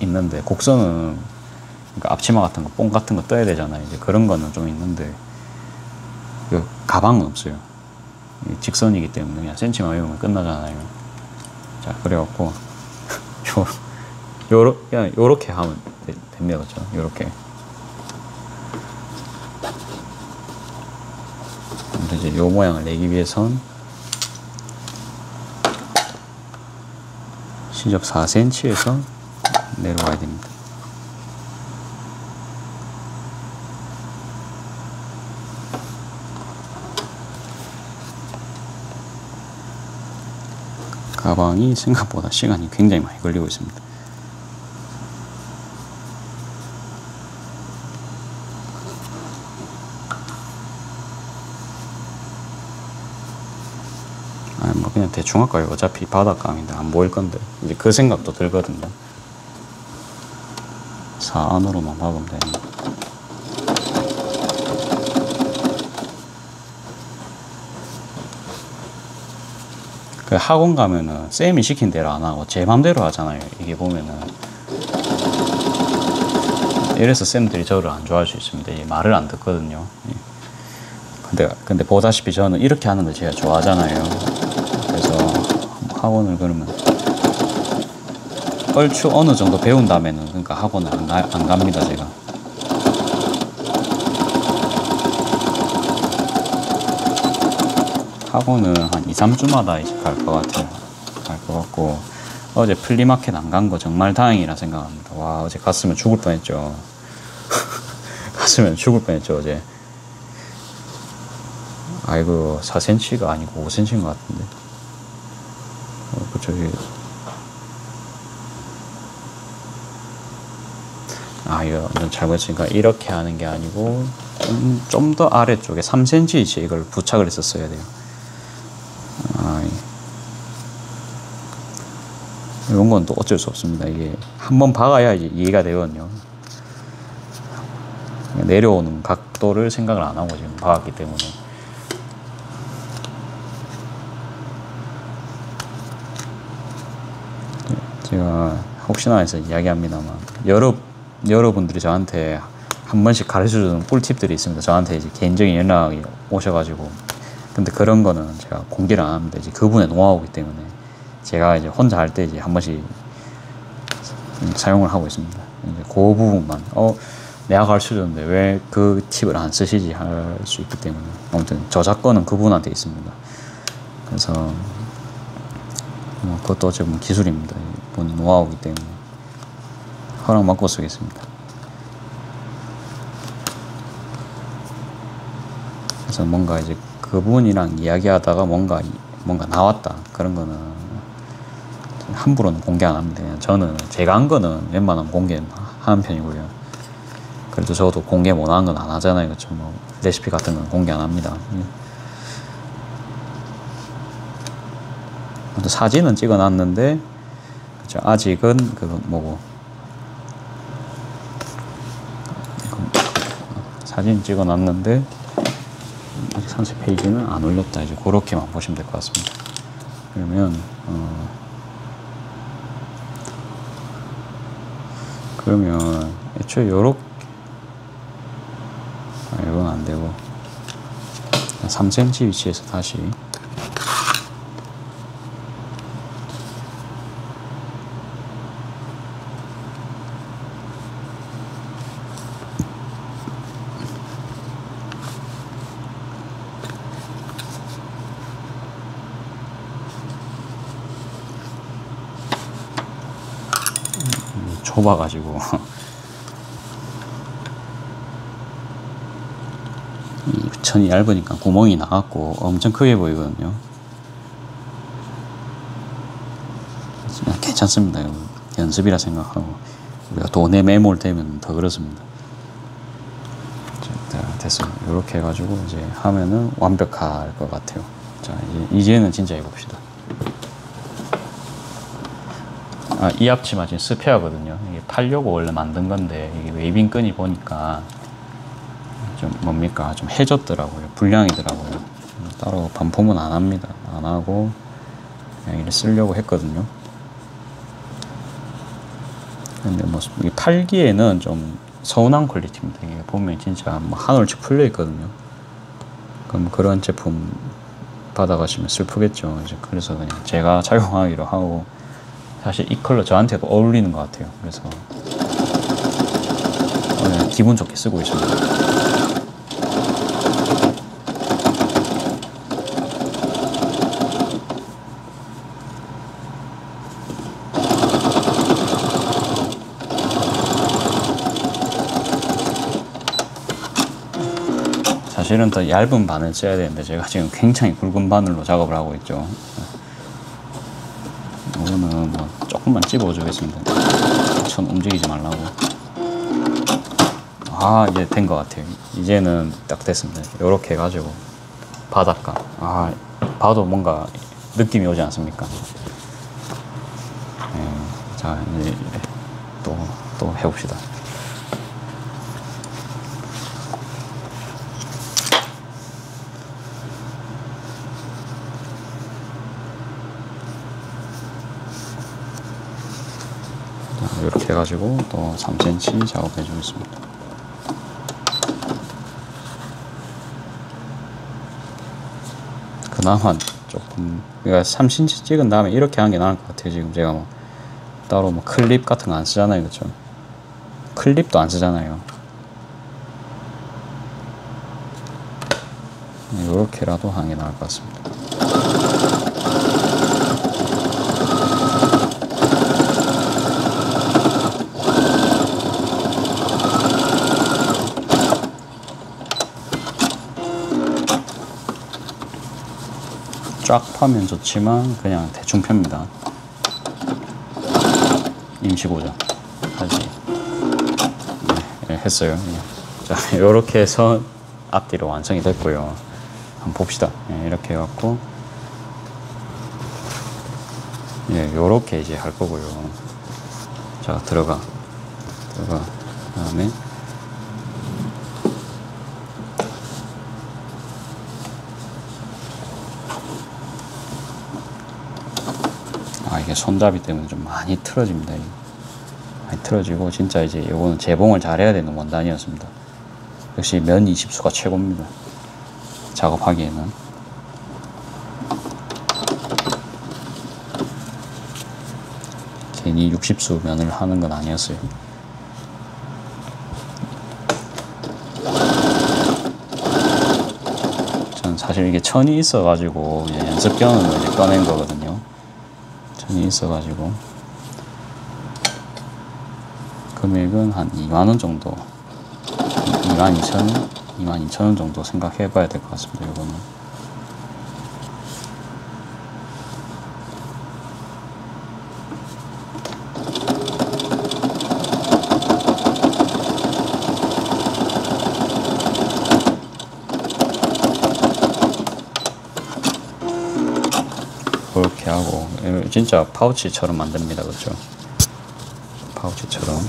있는데, 곡선은 그러니까 앞치마 같은 거, 뽕 같은 거 떠야 되잖아요. 이제 그런 거는 좀 있는데 가방은 없어요. 직선이기 때문에 그냥 센치만 외우면 끝나잖아요. 자, 그래갖고 그냥 요렇게 하면 됩니다. 그렇죠? 요렇게. 근데 이제 요 모양을 내기 위해선 시접 4cm에서 내려와야 됩니다. 가방이 생각보다 시간이 굉장히 많이 걸리고 있습니다. 아니, 뭐 그냥 대충 할까요? 어차피 바닥감인데 안 보일 건데. 이제 그 생각도 들거든요. 4 안으로만 박으면 됩니다. 그 학원 가면은 쌤이 시킨 대로 안 하고 제 맘대로 하잖아요. 이게 보면은. 이래서 쌤들이 저를 안 좋아할 수 있습니다. 말을 안 듣거든요. 근데 보다시피 저는 이렇게 하는 걸 제가 좋아하잖아요. 그래서 학원을 그러면 얼추 어느 정도 배운 다음에는 그러니까 학원을 안 갑니다 제가. 학원은 한 2, 3주마다 이제 갈 것 같아요. 갈 것 같고 어제 플리마켓 안 간 거 정말 다행이라 생각합니다. 와 어제 갔으면 죽을 뻔했죠. 갔으면 죽을 뻔했죠 어제. 아이고 4cm가 아니고 5cm인 것 같은데. 저기 이거 잘못했으니까 이렇게 하는 게 아니고 좀 더 아래쪽에 3cm 이걸 부착을 했었어야 돼요. 이런 건 또 어쩔 수 없습니다. 이게 한번 박아야 이해가 되거든요. 내려오는 각도를 생각을 안 하고 지금 박았기 때문에. 제가 혹시나 해서 이야기합니다만 여러분들이 저한테 한 번씩 가르쳐주는 꿀팁들이 있습니다. 저한테 이제 개인적인 연락이 오셔가지고. 근데 그런 거는 제가 공개를 안 합니다. 이제 그분의 노하우이기 때문에 제가 이제 혼자 할 때 이제 한 번씩 사용을 하고 있습니다. 이제 그 부분만 내가 가르쳐줬는데 왜 그 팁을 안 쓰시지 할 수 있기 때문에. 아무튼 저작권은 그분한테 있습니다. 그래서 그것도 어찌 보면 기술입니다. 본인 노하우이기 때문에 허락 받고 쓰겠습니다. 그래서 뭔가 이제 그분이랑 이야기하다가 뭔가 나왔다 그런 거는 함부로는 공개 안 합니다. 저는 제가 한 거는 웬만하면 공개하는 편이고요. 그래도 저도 공개 못하는 건 안 하잖아요. 그렇죠? 뭐 레시피 같은 건 공개 안 합니다. 사진은 찍어놨는데 그렇죠? 아직은 사진 찍어놨는데 아직 상세 페이지는 안 올렸다. 이제 그렇게만 보시면 될 것 같습니다. 그러면 애초에 요렇게 이건 안 되고 3cm 위치에서 다시 좁아가지고 이 천이 얇으니까 구멍이 나갔고 엄청 크게 보이거든요. 괜찮습니다. 연습이라 생각하고 우리가 돈에 매몰되면 더 그렇습니다. 자, 됐습니다. 이렇게 해가지고 이제 하면은 완벽할 것 같아요. 자, 이제는 진짜 해봅시다. 이 앞치마 지금 스페어거든요. 이게 팔려고 원래 만든 건데 이게 웨이빙 끈이 보니까 좀 뭡니까 좀 해졌더라고요. 불량이더라고요. 따로 반품은 안 합니다. 안 하고 그냥 이렇게 쓰려고 했거든요. 근데 뭐 팔기에는 좀 서운한 퀄리티입니다. 이게 보면 진짜 뭐 한 올치 풀려 있거든요. 그럼 그런 제품 받아가시면 슬프겠죠. 이제 그래서 그냥 제가 착용하기로 하고. 사실 이 컬러 저한테도 어울리는 것 같아요. 그래서 그냥 기분 좋게 쓰고 있습니다. 사실은 더 얇은 바늘 써야 되는데 제가 지금 굉장히 굵은 바늘로 작업을 하고 있죠. 이거는 뭐 조금만 찝어주겠습니다. 천 움직이지 말라고. 이제 된 것 같아요. 이제는 딱 됐습니다. 이렇게 해가지고 바닷가. 봐도 뭔가 느낌이 오지 않습니까? 자 이제 또 해봅시다. 이렇게 해가지고 또 3cm 작업해 주겠습니다. 그나마 조금 그러니까 3cm 찍은 다음에 이렇게 하는 게 나을 것 같아요. 지금 제가 뭐 따로 뭐 클립 같은 거 안 쓰잖아요, 그렇죠? 클립도 안 쓰잖아요. 이렇게라도 하는 게 나을 것 같습니다. 쫙 파면 좋지만 그냥 대충 펴니다. 임시고정 하지. 네, 했어요. 자, 이렇게 해서 앞뒤로 완성이 됐고요. 한번 봅시다. 이렇게 해갖고 요렇게 이제 할 거고요. 자, 들어가 그다음에 이게 손잡이 때문에 좀 많이 틀어집니다. 많이 틀어지고 진짜 이제 이거는 재봉을 잘해야 되는 원단이었습니다. 역시 면 20수가 최고입니다. 작업하기에는. 괜히 60수 면을 하는 건 아니었어요. 전 사실 이게 천이 있어가지고 연습견으로 이제 꺼낸 거거든요. 천이 있어가지고 금액은 한 2만원 정도, 22,000원, 22,000원 정도 생각해 봐야 될 것 같습니다. 이거는 그렇게 하고 진짜 파우치처럼 만듭니다. 그렇죠? 파우치처럼.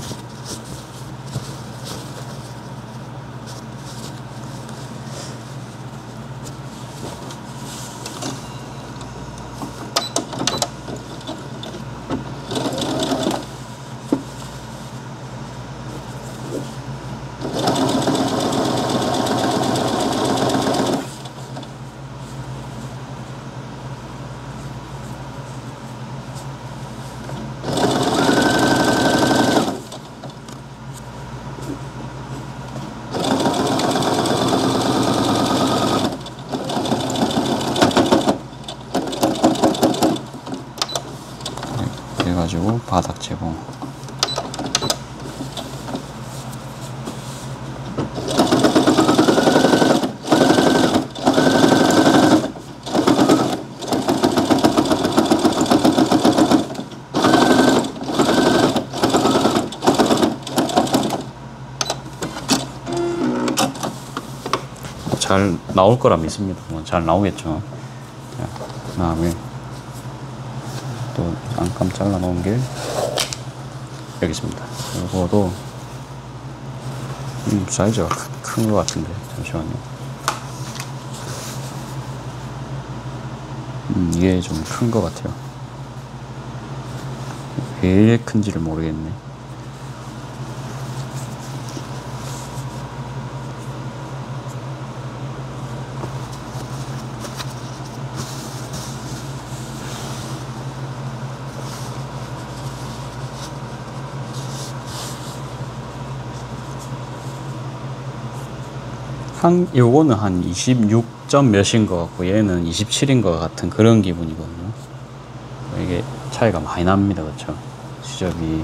그래가지고 바닥 재봉. 잘 나올 거라 믿습니다. 잘 나오겠죠. 그 다음에 또 안감 잘라 놓은 게 여기 있습니다. 이거도 사이즈가 큰 것 같은데 잠시만요. 이게 좀 큰 것 같아요. 왜 큰지를 모르겠네. 요거는 한 26점 몇인 것 같고 얘는 27인 것 같은 그런 기분이거든요. 이게 차이가 많이 납니다. 그렇죠? 지적이.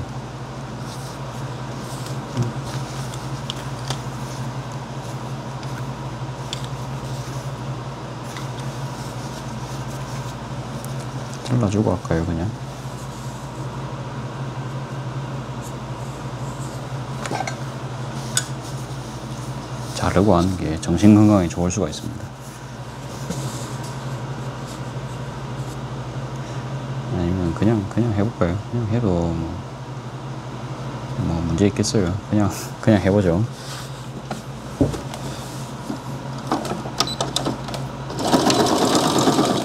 잘라주고 할까요 그냥? 자르고 하는 게 정신 건강에 좋을 수가 있습니다. 아니면 그냥 해볼까요? 그냥 해도 뭐 문제 있겠어요. 그냥 해보죠.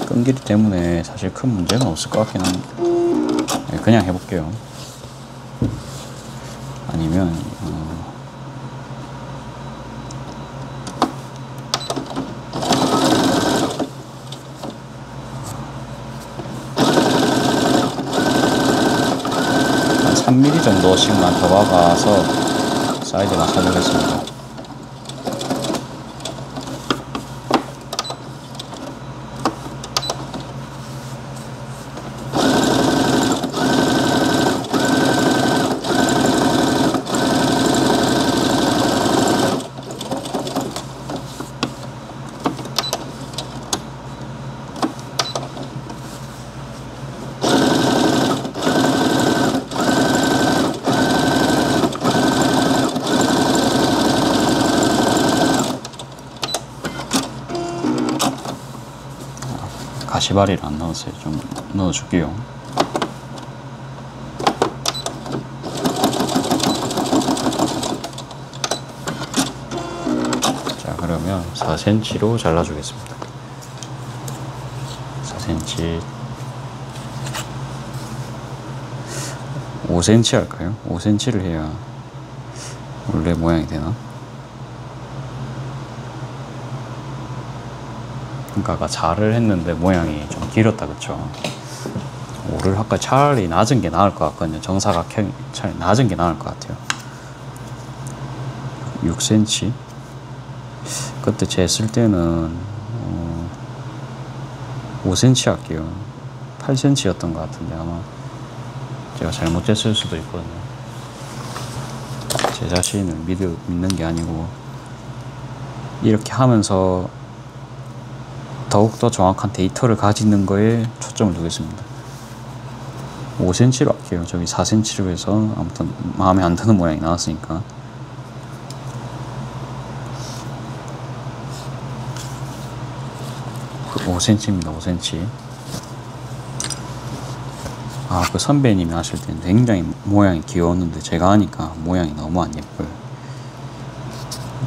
끈 길이 때문에 사실 큰 문제는 없을 것 같긴 한데 그냥 해볼게요. 아니면 3mm 정도씩만 더 박아서 사이드 맞춰주겠습니다. 가시바리를 안 넣었어요. 좀 넣어줄게요. 자, 그러면 4cm로 잘라주겠습니다. 4cm 5cm 할까요? 5cm를 해야 원래 모양이 되나? 그러니까 아까 잘을 했는데 모양이 좀 길었다, 그쵸? 5를 할까? 차라리 낮은 게 나을 것 같거든요. 정사각형이 차라리 낮은 게 나을 것 같아요. 6cm. 그때 쟀을 때는 5cm 할게요. 8cm였던 것 같은데 아마 제가 잘못 쟀을 수도 있거든요. 제 자신을 믿는 게 아니고 이렇게 하면서 더욱더 정확한 데이터를 가지는 거에 초점을 두겠습니다. 5cm로 할게요. 저기 4cm로 해서 아무튼 마음에 안 드는 모양이 나왔으니까. 그 5cm입니다. 5cm. 아, 그 선배님이 하실 때는 굉장히 모양이 귀여웠는데 제가 하니까 모양이 너무 안 예뻐요.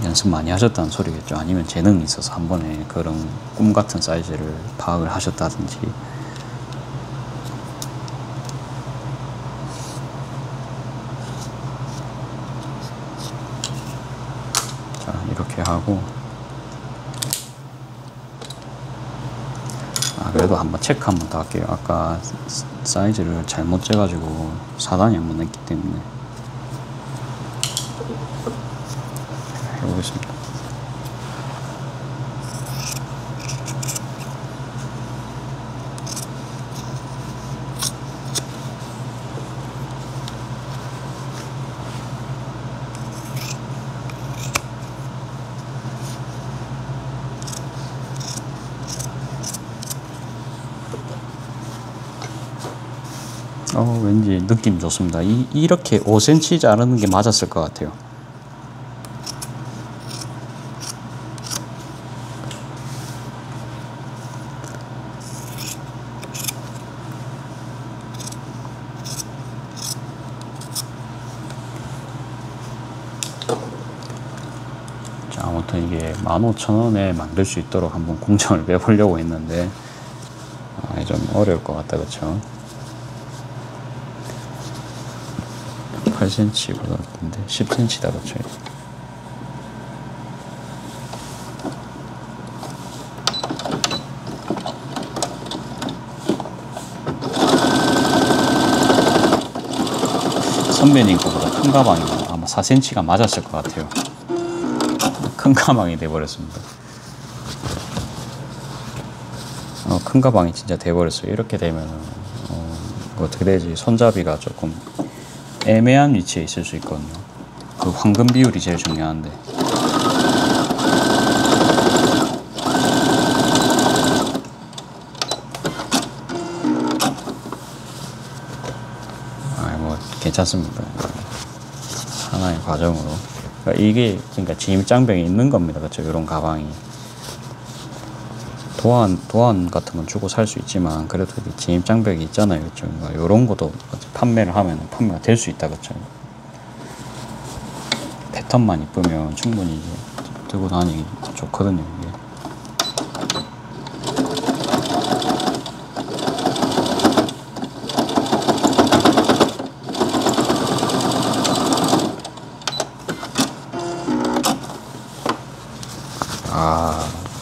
연습 많이 하셨다는 소리겠죠. 아니면 재능이 있어서 한 번에 그런 꿈 같은 사이즈를 파악을 하셨다든지. 자, 이렇게 하고, 그래도 한번 체크 한번 더 할게요. 아까 사이즈를 잘못 재가지고 사단이 한번 냈기 때문에. 해보겠습니다. 왠지 느낌 좋습니다. 이렇게 5cm 자르는 게 맞았을 것 같아요. 자, 아무튼 이게 15,000원에 만들 수 있도록 한번 공정을 매보려고 했는데 좀 어려울 것 같다, 그쵸? 8cm보다 근데 10cm다, 그쵸? 선배님 거보다 큰 가방이 아마 4cm가 맞았을 것 같아요. 큰 가방이 돼버렸습니다. 큰 가방이 진짜 돼버렸어요. 이렇게 되면 어떻게 되지? 손잡이가 조금 애매한 위치에 있을 수 있거든요. 그 황금 비율이 제일 중요한데. 뭐 괜찮습니다. 하나의 과정으로. 그러니까 이게 진입장벽이 있는 겁니다. 그렇죠? 이런 가방이. 도안 같은 건 주고 살 수 있지만 그래도 진입장벽이 있잖아요. 그렇죠? 그러니까 이런 것도 판매를 하면 판매가 될 수 있다. 그렇죠? 패턴만 이쁘면 충분히 이제 들고 다니기 좋거든요. 이게.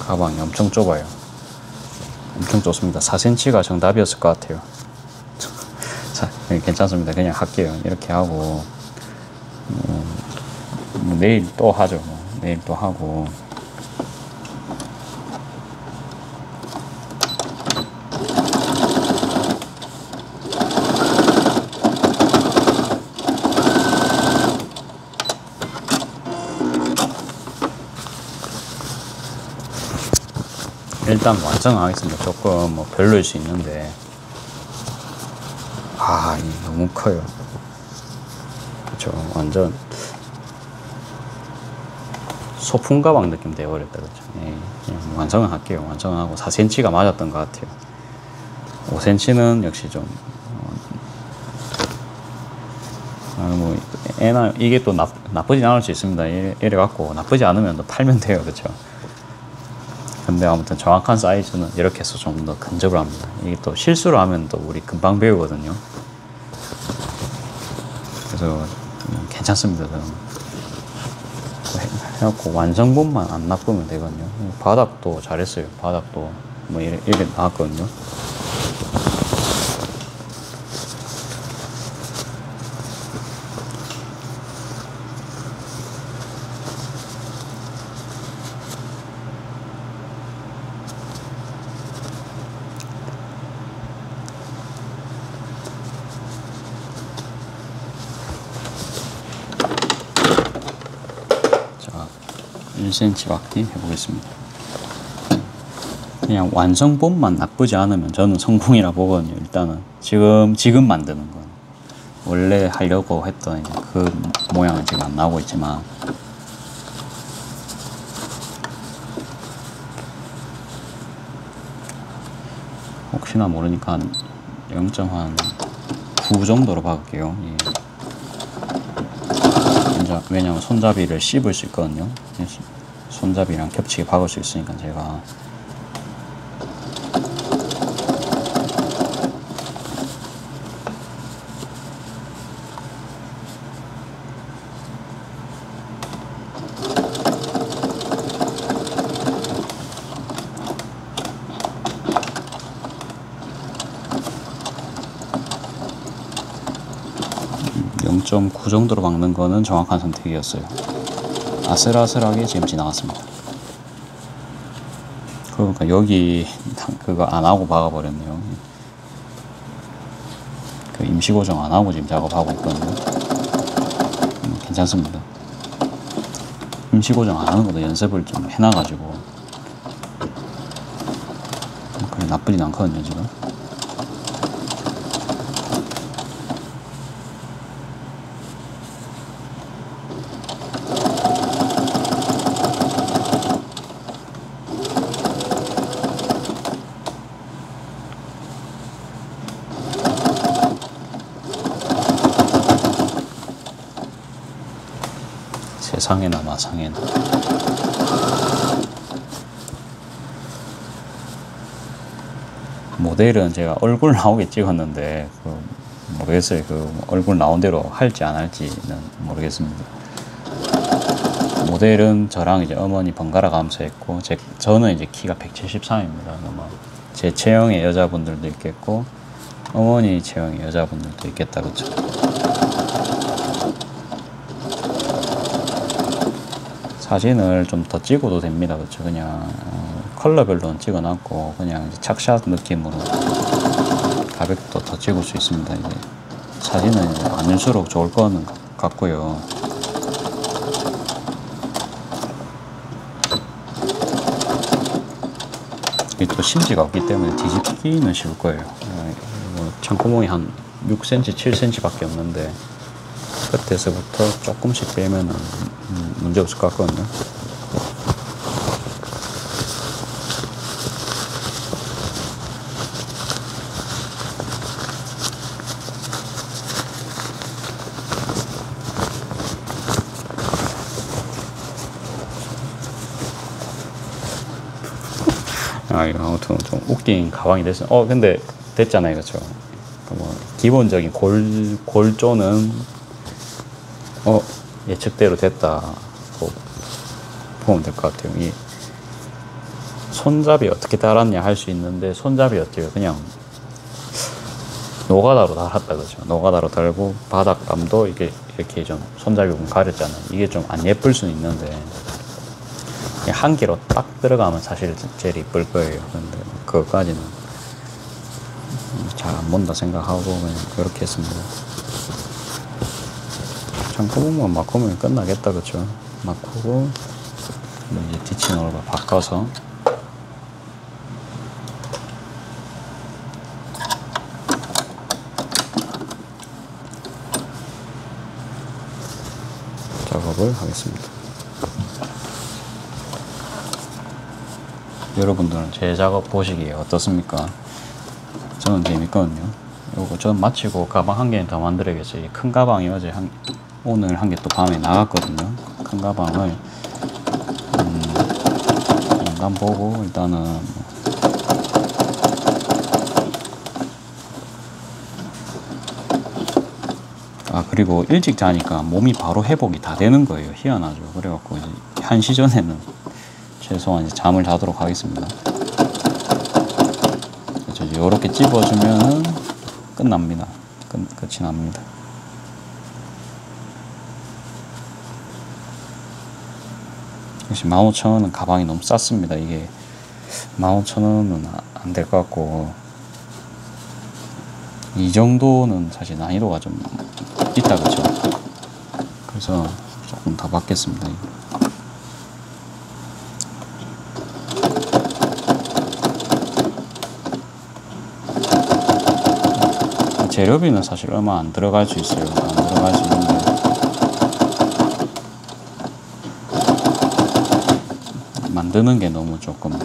가방이 엄청 좁아요. 엄청 좁습니다. 4cm가 정답이었을 것 같아요. 네, 괜찮습니다. 그냥 할게요. 이렇게 하고 뭐 내일 또 하죠. 뭐. 내일 또 하고. 일단 완성하겠습니다. 조금 뭐 별로일 수 있는데 이 너무 커요. 그쵸. 완전 소품 가방 느낌 되어버렸다. 그쵸. 예, 그냥 완성을 할게요. 완성하고 4cm가 맞았던 것 같아요. 5cm는 역시 좀 뭐 이게 또 나쁘진 않을 수 있습니다. 이래 갖고 나쁘지 않으면 또 팔면 돼요. 그쵸. 근데 아무튼 정확한 사이즈는 이렇게 해서 좀 더 근접을 합니다. 이게 또 실수를 하면 또 우리 금방 배우거든요. 그래서 괜찮습니다. 저는 해갖고 완성본만 안 나쁘면 되거든요. 바닥도 잘했어요. 바닥도 뭐 이렇게 나왔거든요. 자, 1cm 받기 해보겠습니다. 그냥 완성본만 나쁘지 않으면 저는 성공이라 보거든요. 일단은 지금 만드는 건 원래 하려고 했던 그 모양은 지금 안 나오고 있지만 혹시나 모르니까 한 0.9 정도로 박을게요. 예. 왜냐면 손잡이를 씹을 수 있거든요. 손잡이랑 겹치게 박을 수 있으니까 제가 .9 정도로 박는 거는 정확한 선택이었어요. 아슬아슬하게 지금 지나갔습니다. 그러니까 여기 그거 안 하고 박아버렸네요. 그 임시 고정 안 하고 지금 작업하고 있거든요. 괜찮습니다. 임시 고정 안 하는 것도 연습을 좀 해놔가지고 그래 나쁘진 않거든요 지금. 세상에나 마상에나. 모델은 제가 얼굴 나오게 찍었는데 모르겠어요. 얼굴 나온 대로 할지 안 할지는 모르겠습니다. 모델은 저랑 이제 어머니 번갈아 가면서 했고 저는 이제 키가 173입니다. 제 체형의 여자분들도 있겠고 어머니 체형의 여자분들도 있겠다. 그쵸? 사진을 좀 더 찍어도 됩니다. 그쵸? 그냥 컬러별로는 찍어놨고 그냥 이제 착샷 느낌으로 가볍게 더 찍을 수 있습니다. 이제 사진은 이제 많을수록 좋을 거는 같고요. 이게 또 심지가 없기 때문에 뒤집기는 쉬울 거예요. 창구멍이 한 6cm, 7cm 밖에 없는데 끝에서부터 조금씩 빼면은 문제 없을 것 같거든요. 이거 아무튼 좀 웃긴 가방이 됐어요. 근데 됐잖아요. 그쵸? 기본적인 골조는 예측대로 됐다 보면 될 것 같아요. 이 손잡이 어떻게 달았냐 할 수 있는데 손잡이 어때요? 그냥 노가다로 달았다 그죠. 노가다로 달고 바닥감도 이게 이렇게 좀 손잡이 부분 가렸잖아요. 이게 좀 안 예쁠 수는 있는데 한 개로 딱 들어가면 사실 제일 이쁠 거예요. 근데 그것까지는 잘 안 본다 생각하고 그냥 그렇게 했습니다. 잠깐만 막으면 끝나겠다 그쵸. 막고 이제 디치널로 바꿔서 작업을 하겠습니다. 여러분들은 제 작업 보시기에 어떻습니까? 저는 재밌거든요. 요거 전 마치고 가방 한 개는 더 만들어야겠어요. 큰 가방이 오늘 한 개 또 밤에 나갔거든요. 큰 가방을 일단 보고 일단은 그리고 일찍 자니까 몸이 바로 회복이 다 되는 거예요. 희한하죠. 그래갖고 이제 1시 전에는 최소한 이제 잠을 자도록 하겠습니다. 그래서 이제 이렇게 찝어주면 끝납니다. 끝이 납니다. 역시 15,000원은 가방이 너무 쌌습니다. 이게 15,000원은 안 될 것 같고 이 정도는 사실 난이도가 좀 있다 그죠. 그래서 조금 더 받겠습니다. 재료비는 사실 얼마 안 들어갈 수 있어요. 안 들어갈 수 있는데 만드는 게 너무 조금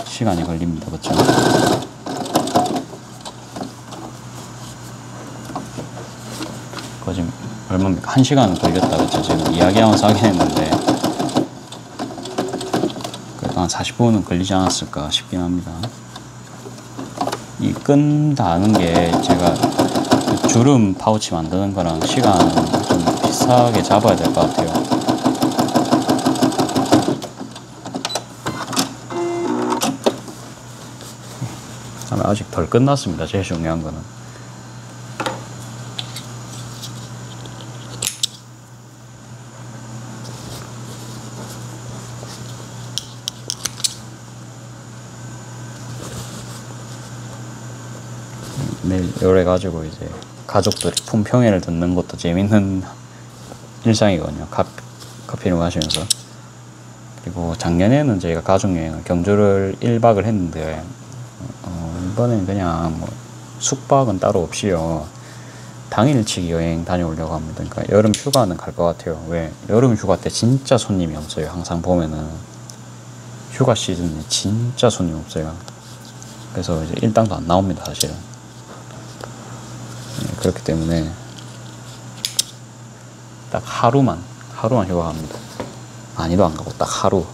시간이 걸립니다. 그렇죠? 지금 얼마입니까? 1시간 걸렸다 그렇죠? 지금 이야기하면서 하긴 했는데 그래도 한 40분은 걸리지 않았을까 싶긴 합니다. 이 끈 다는 게 제가 주름 파우치 만드는 거랑 시간 좀 비슷하게 잡아야 될 것 같아요. 그다음에 아직 덜 끝났습니다. 제일 중요한 거는 매일 요래 가지고 이제 가족들이 품평회를 듣는 것도 재밌는 일상이거든요. 커피를 마시면서. 그리고 작년에는 저희가 가족여행을 경주를 1박을 했는데 이번엔 그냥 뭐 숙박은 따로 없이요 당일치기 여행 다녀오려고 합니다. 그러니까 여름 휴가는 갈 것 같아요. 왜? 여름 휴가 때 진짜 손님이 없어요. 항상 보면은 휴가 시즌에 진짜 손님 없어요. 그래서 이제 일당도 안 나옵니다. 사실은. 그렇기 때문에 딱 하루만 휴가 갑니다. 많이도 안 가고 딱 하루.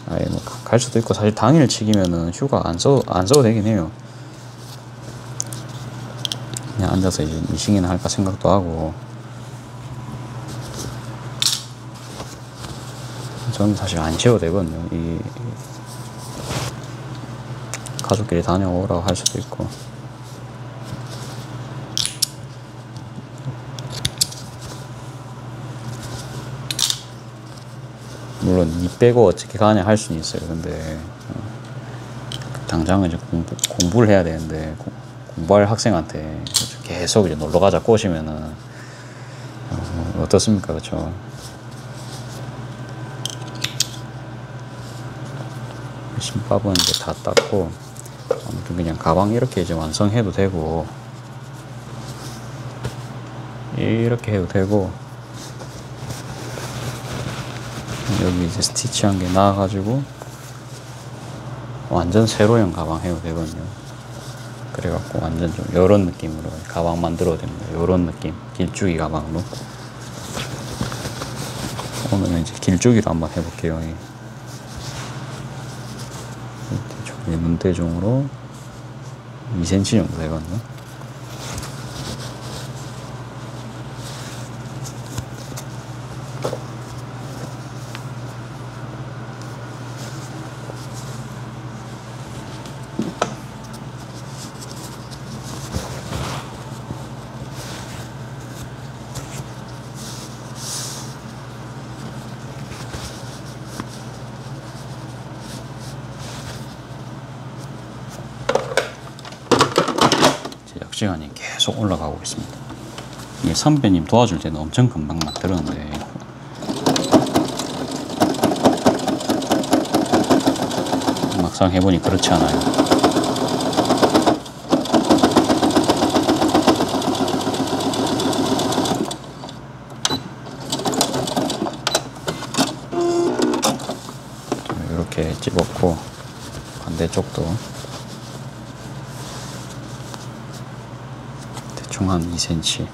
뭐 갈 수도 있고 사실 당일치기면은 휴가 안 써도 되긴 해요. 그냥 앉아서 이제 미싱이나 할까 생각도 하고. 저는 사실 안 쉬어도 되거든요. 가족끼리 다녀오라고 할 수도 있고. 물론 이 빼고 어떻게 가냐 할 수는 있어요. 근데 당장은 이제 공부를 해야 되는데 공부할 학생한테 계속 이제 놀러 가자 꼬시면은 어떻습니까, 그렇죠? 심밥은 이제 다 땄고 아무튼 그냥 가방 이렇게 이제 완성해도 되고 이렇게 해도 되고 여기 이제 스티치한 게 나와가지고 완전 세로형 가방 해도 되거든요. 그래갖고 완전 좀 요런 느낌으로 가방 만들어도 됩니다. 요런 느낌 길쭉이 가방으로. 오늘은 이제 길쭉이로 한번 해볼게요. 문대중으로 2cm 정도 되거든요. 시간이 계속 올라가고 있습니다. 이게 선배님 도와줄 때는 엄청 금방 만들었는데 막상 해보니 그렇지 않아요. 이렇게 집었고 반대쪽도 대충 한 2cm.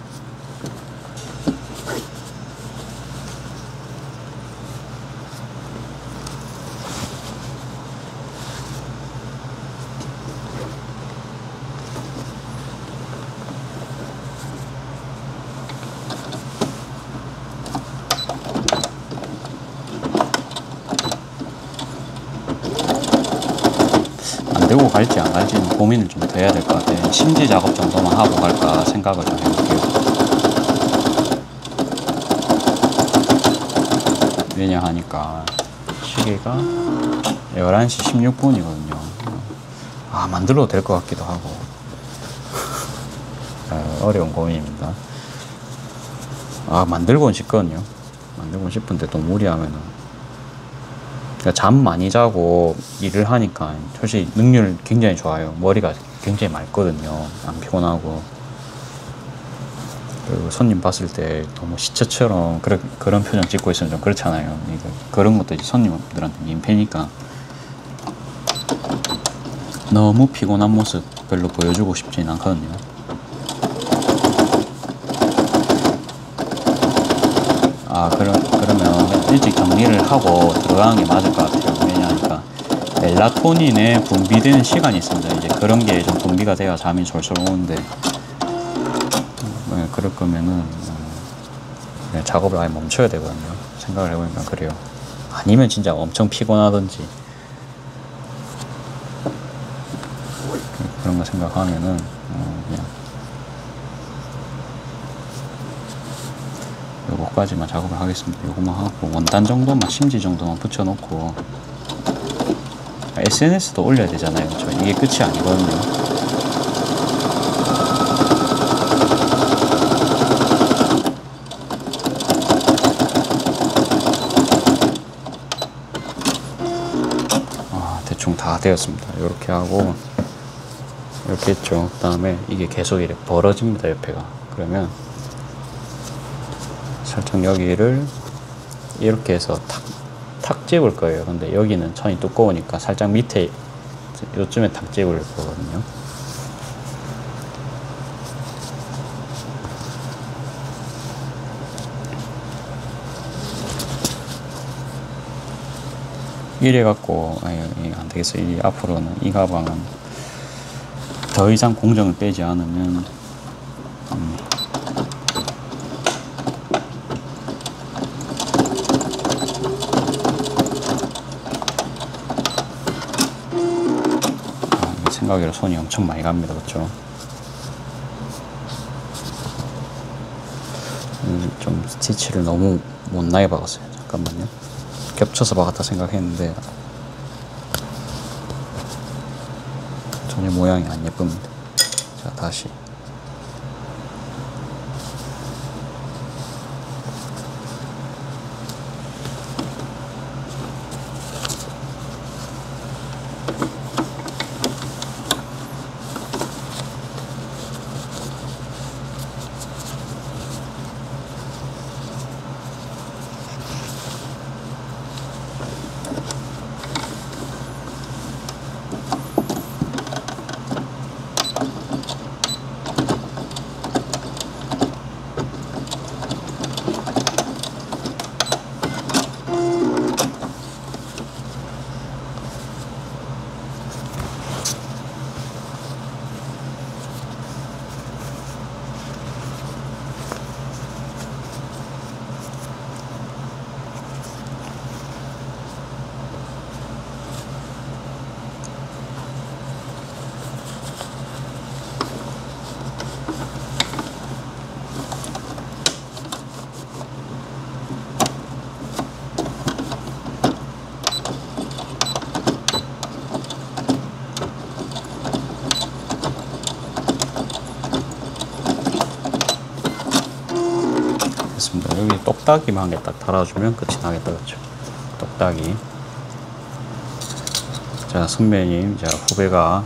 만들고 갈지 안 갈지는 고민을 좀 더 해야 될 것 같아요. 심지 작업 정도만 하고 갈까 생각을 좀 해볼게요. 왜냐 하니까 시계가 11시 16분이거든요. 아, 만들어도 될 것 같기도 하고. 어려운 고민입니다. 아, 만들고는 싶거든요. 만들고 싶은데 또 무리하면은. 그러니까 잠 많이 자고 일을 하니까 솔직히 능률 굉장히 좋아요. 머리가 굉장히 맑거든요. 안 피곤하고. 그리고 손님 봤을 때 너무 시처처럼 그런 표정 짓고 있으면 좀 그렇잖아요. 그런 것도 이제 손님들한테 민폐니까. 너무 피곤한 모습 별로 보여주고 싶진 않거든요. 아, 그러면 일찍 정리를 하고 들어가는 게 맞을 것 같아요. 왜냐하니까 멜라토닌에 분비되는 시간이 있습니다. 이제 그런 게 좀 분비가 돼야 잠이 솔솔 오는데, 그럴 거면은 그냥 작업을 아예 멈춰야 되거든요. 생각을 해보니까 그래요. 아니면 진짜 엄청 피곤하든지 그런 거 생각하면은 그냥 요거까지만 작업을 하겠습니다. 요거만 하고 원단 정도만, 심지 정도만 붙여놓고 SNS도 올려야 되잖아요. 저 이게 끝이 아니거든요. 대충 다 되었습니다. 이렇게 하고 이렇게 했죠. 그 다음에 이게 계속 이렇게 벌어집니다. 옆에가. 그러면 살짝 여기를 이렇게 해서 탁 집을 거예요. 근데 여기는 천이 두꺼우니까 살짝 밑에 요쯤에 탁 집을 거거든요. 이래 갖고 안 되겠어요. 이 앞으로는 이 가방은 더 이상 공정을 빼지 않으면 생각외로 손이 엄청 많이 갑니다. 그렇죠? 좀 스티치를 너무 못나게 박았어요. 잠깐만요. 겹쳐서 박았다 생각했는데 전혀 모양이 안 예쁩니다. 자, 다시 됐습니다. 여기 똑딱이만 한 개 딱 달아주면 끝이 나겠다, 그렇죠? 똑딱이. 자, 선배님, 자, 후배가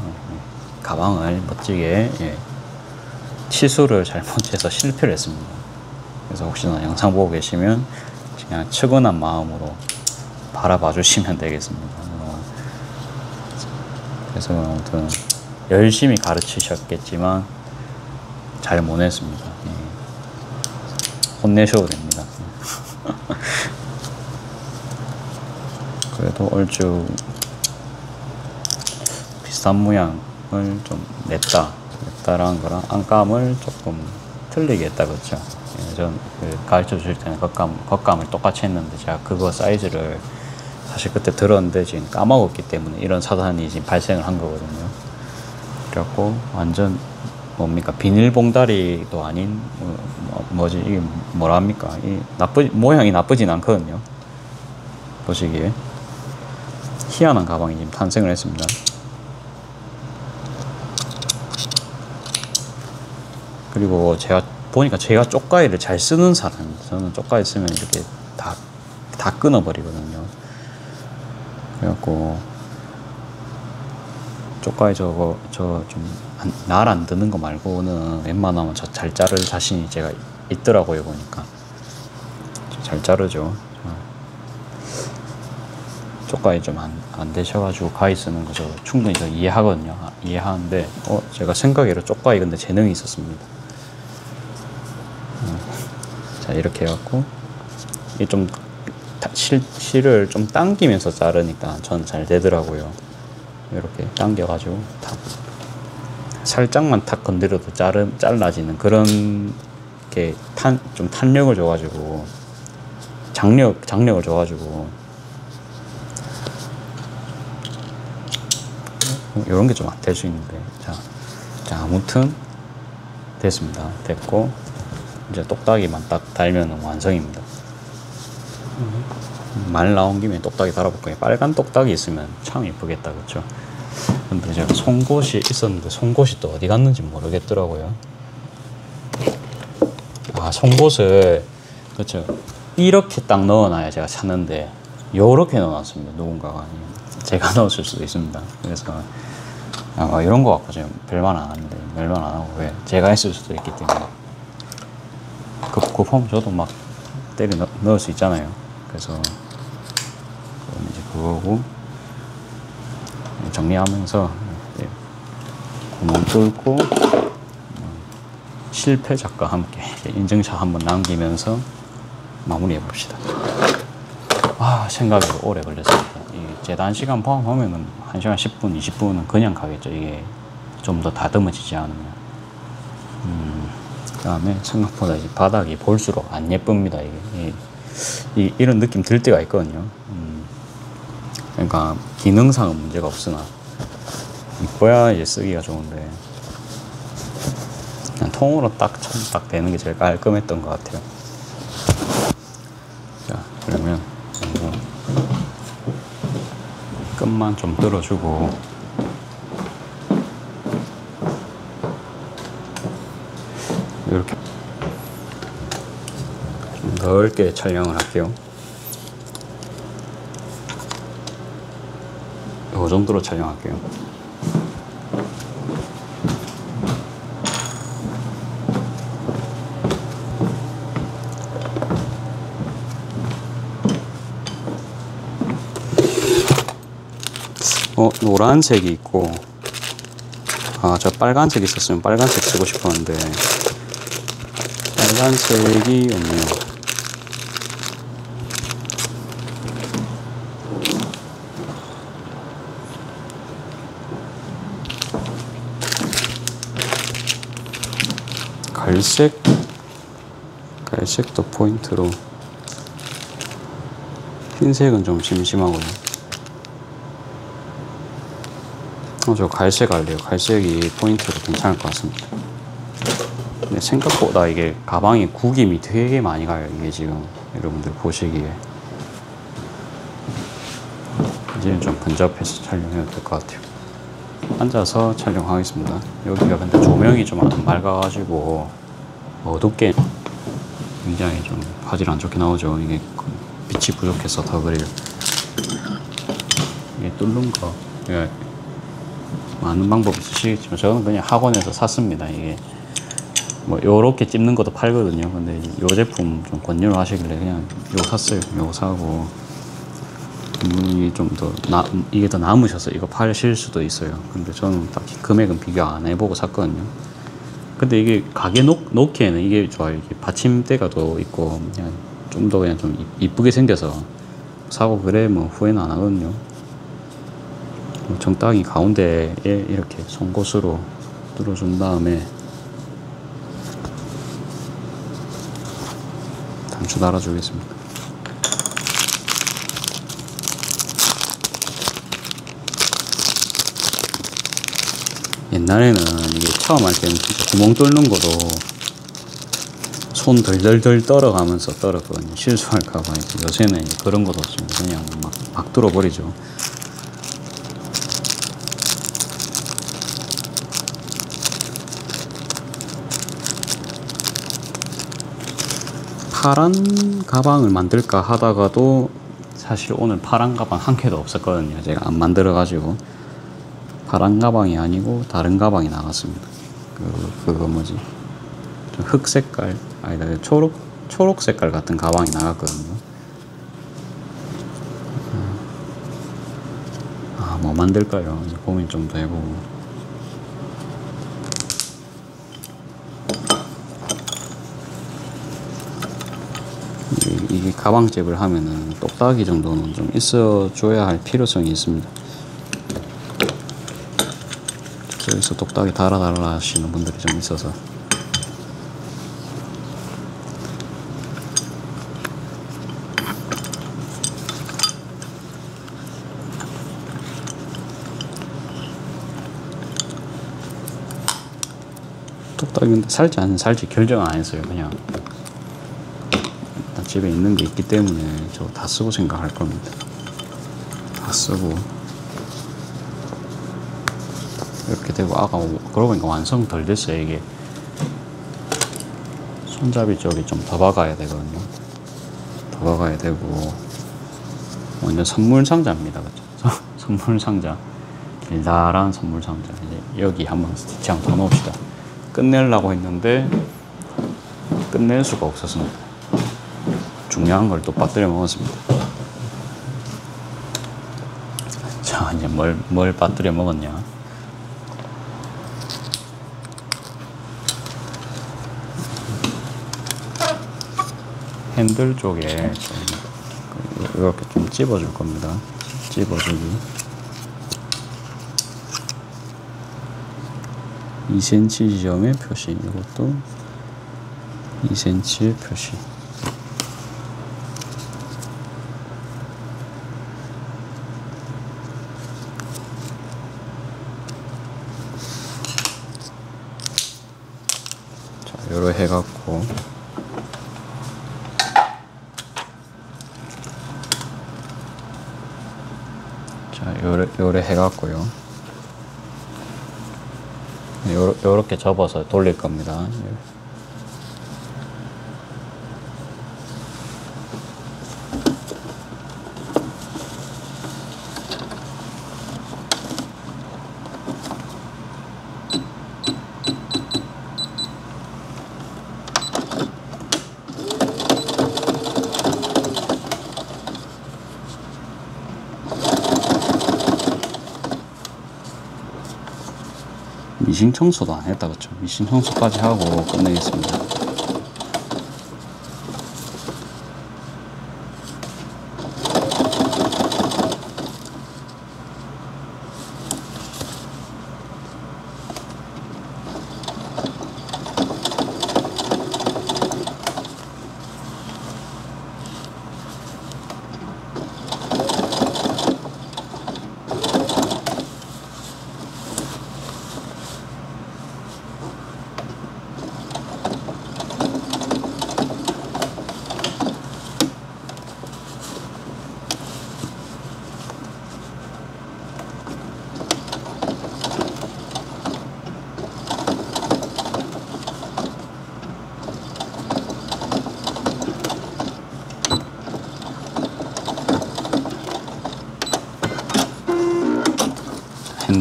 가방을 멋지게, 예, 치수를 잘못해서 실패를 했습니다. 그래서 혹시나 영상 보고 계시면 그냥 측은한 마음으로 바라봐 주시면 되겠습니다. 그래서 아무튼 열심히 가르치셨겠지만 잘 못했습니다. 예. 혼내셔도 됩니다. 그래도 얼추 비슷한 모양을 좀 냈다라는 거랑 안감을 조금 틀리게 했다, 그렇죠? 예, 전 가르쳐 주실 때는 겉감을 똑같이 했는데 제가 그거 사이즈를 사실 그때 들었는데 지금 까먹었기 때문에 이런 사단이 지금 발생을 한 거거든요. 그래갖고 완전 뭡니까, 비닐봉다리도 아닌 뭐지, 이게 뭐랍니까, 이 모양이 나쁘진 않거든요. 보시기에 희한한 가방이 지금 탄생을 했습니다. 그리고 제가 보니까 제가 쪽가위를 잘 쓰는 사람입니다. 저는 쪽가위 쓰면 이렇게 다 끊어버리거든요. 그래갖고 쪽가위 저 좀 날 안 드는 거 말고는 웬만하면 저 잘 자를 자신이 제가 있더라고요. 보니까 잘 자르죠. 쪽가위 좀 안 되셔가지고 가위 쓰는 거 저 충분히 저 이해하거든요. 이해하는데 제가 생각외로 쪽가위 근데 재능이 있었습니다. 자, 이렇게 해갖고 이게 좀 실을 좀 당기면서 자르니까 전 잘 되더라고요. 이렇게 당겨가지고 살짝만 탁 건드려도 잘라지는 그런 게 좀 탄력을 줘가지고 장력을 줘가지고 이런 게 좀 안 될 수 있는데, 자 아무튼 됐습니다. 됐고 이제 똑딱이만 딱 달면 완성입니다. 말 나온 김에 똑딱이 달아볼까요? 빨간 똑딱이 있으면 참 예쁘겠다, 그렇죠? 근데 제가 송곳이 있었는데 송곳이 또 어디 갔는지 모르겠더라고요. 송곳을, 그렇죠, 이렇게 딱 넣어놔야 제가 찾는데 요렇게 넣어놨습니다. 누군가가. 제가 넣었을 수도 있습니다. 그래서 이런 거 갖고 지금 별말 안 하는데, 별말 안 하고 왜 제가 했을 수도 있기 때문에 급하면 저도 막 때려 넣을 수 있잖아요. 그래서 이제 그거고 정리하면서 구멍 뚫고 실패작과 함께 인증샷 한번 남기면서 마무리해 봅시다. 생각이 오래 걸렸습니다. 재단 시간 포함하면은 1시간 10분, 20분은 그냥 가겠죠. 이게 좀 더 다듬어지지 않으면. 그 다음에 생각보다 이제 바닥이 볼수록 안 예쁩니다. 이런 느낌 들 때가 있거든요. 그러니까 기능상은 문제가 없으나 이뻐야 이제 쓰기가 좋은데 그냥 통으로 딱 되는 게 제일 깔끔했던 것 같아요. 자, 그러면 끝만 좀 들어주고 이렇게 좀 넓게 촬영을 할게요. 이 정도로 촬영할게요. 노란색이 있고, 저 빨간색 있었으면 빨간색 쓰고 싶었는데 빨간색이 없네요. 갈색도 포인트로, 흰색은 좀 심심하고요. 저 갈색 할래요. 갈색이 포인트로 괜찮을 것 같습니다. 근데 생각보다 이게 가방이 구김이 되게 많이 가요. 이게 지금 여러분들 보시기에 이제는 좀 근접해서 촬영해도 될 것 같아요. 앉아서 촬영하겠습니다. 여기가 근데 조명이 좀 안 맑아가지고 어둡게 굉장히 좀 화질 안 좋게 나오죠. 이게 빛이 부족해서 더 그래요. 이게 뚫는 거, 이게 많은 방법이 있으시겠지만 저는 그냥 학원에서 샀습니다. 이게 뭐 요렇게 찝는 것도 팔거든요. 근데 요 제품 좀 권유를 하시길래 그냥 요거 샀어요. 요거 사고 이게 더 남으셔서 이거 파실 수도 있어요. 근데 저는 딱히 금액은 비교 안 해보고 샀거든요. 근데 이게 가게 놓기에는 이게 좋아요. 이게 받침대가 또 있고 그냥 좀 더 그냥 좀 이쁘게 생겨서 사고 그래 뭐 후회는 안 하거든요. 적당히 가운데에 이렇게 송곳으로 뚫어준 다음에 단추 달아주겠습니다. 옛날에는 이게 처음 할 때는 진짜 구멍 뚫는 것도 손 덜덜덜 떨어가면서 떨었거든요. 실수할까봐. 요새는 그런 것도 없이 그냥 막 뚫어버리죠. 파란 가방을 만들까 하다가도 사실 오늘 파란 가방 한 개도 없었거든요. 제가 안 만들어가지고 파란 가방이 아니고 다른 가방이 나갔습니다. 그거 뭐지? 좀 흑 색깔 아니다 초록 색깔 같은 가방이 나갔거든요. 뭐 만들까요? 이제 고민 좀 더 해보고. 이게 가방잽을 하면은 똑딱이 정도는 좀 있어줘야 할 필요성이 있습니다. 여기서 똑딱이 달아달라 하시는 분들이 좀 있어서. 똑딱이 근데 살지 안 살지 결정 안 했어요. 그냥 일단 집에 있는 게 있기 때문에 저거 다 쓰고 생각할 겁니다. 다 쓰고 이렇게 되고. 아까 그러고 보니까 완성 덜 됐어요. 이게 손잡이 쪽이 좀 더 박아야 되거든요. 더 박아야 되고. 완전 선물 상자입니다. 그렇죠? 선물 상자, 길다란 선물 상자. 이제 여기 한번 스티치 한번 더 넣읍시다. 끝내려고 했는데 끝낼 수가 없었습니다. 중요한 걸 또 빠뜨려 먹었습니다. 자, 이제 뭘 빠뜨려 먹었냐? 핸들 쪽에 좀 이렇게 좀 찝어줄 겁니다. 찝어주기. 2cm 지점의 표시. 이것도 2cm의 표시. 자, 요러 해갖고 요래 해갖고요. 요렇게 접어서 돌릴 겁니다. 미싱 청소도 안 했다, 그쵸? 미싱 청소까지 하고 끝내겠습니다.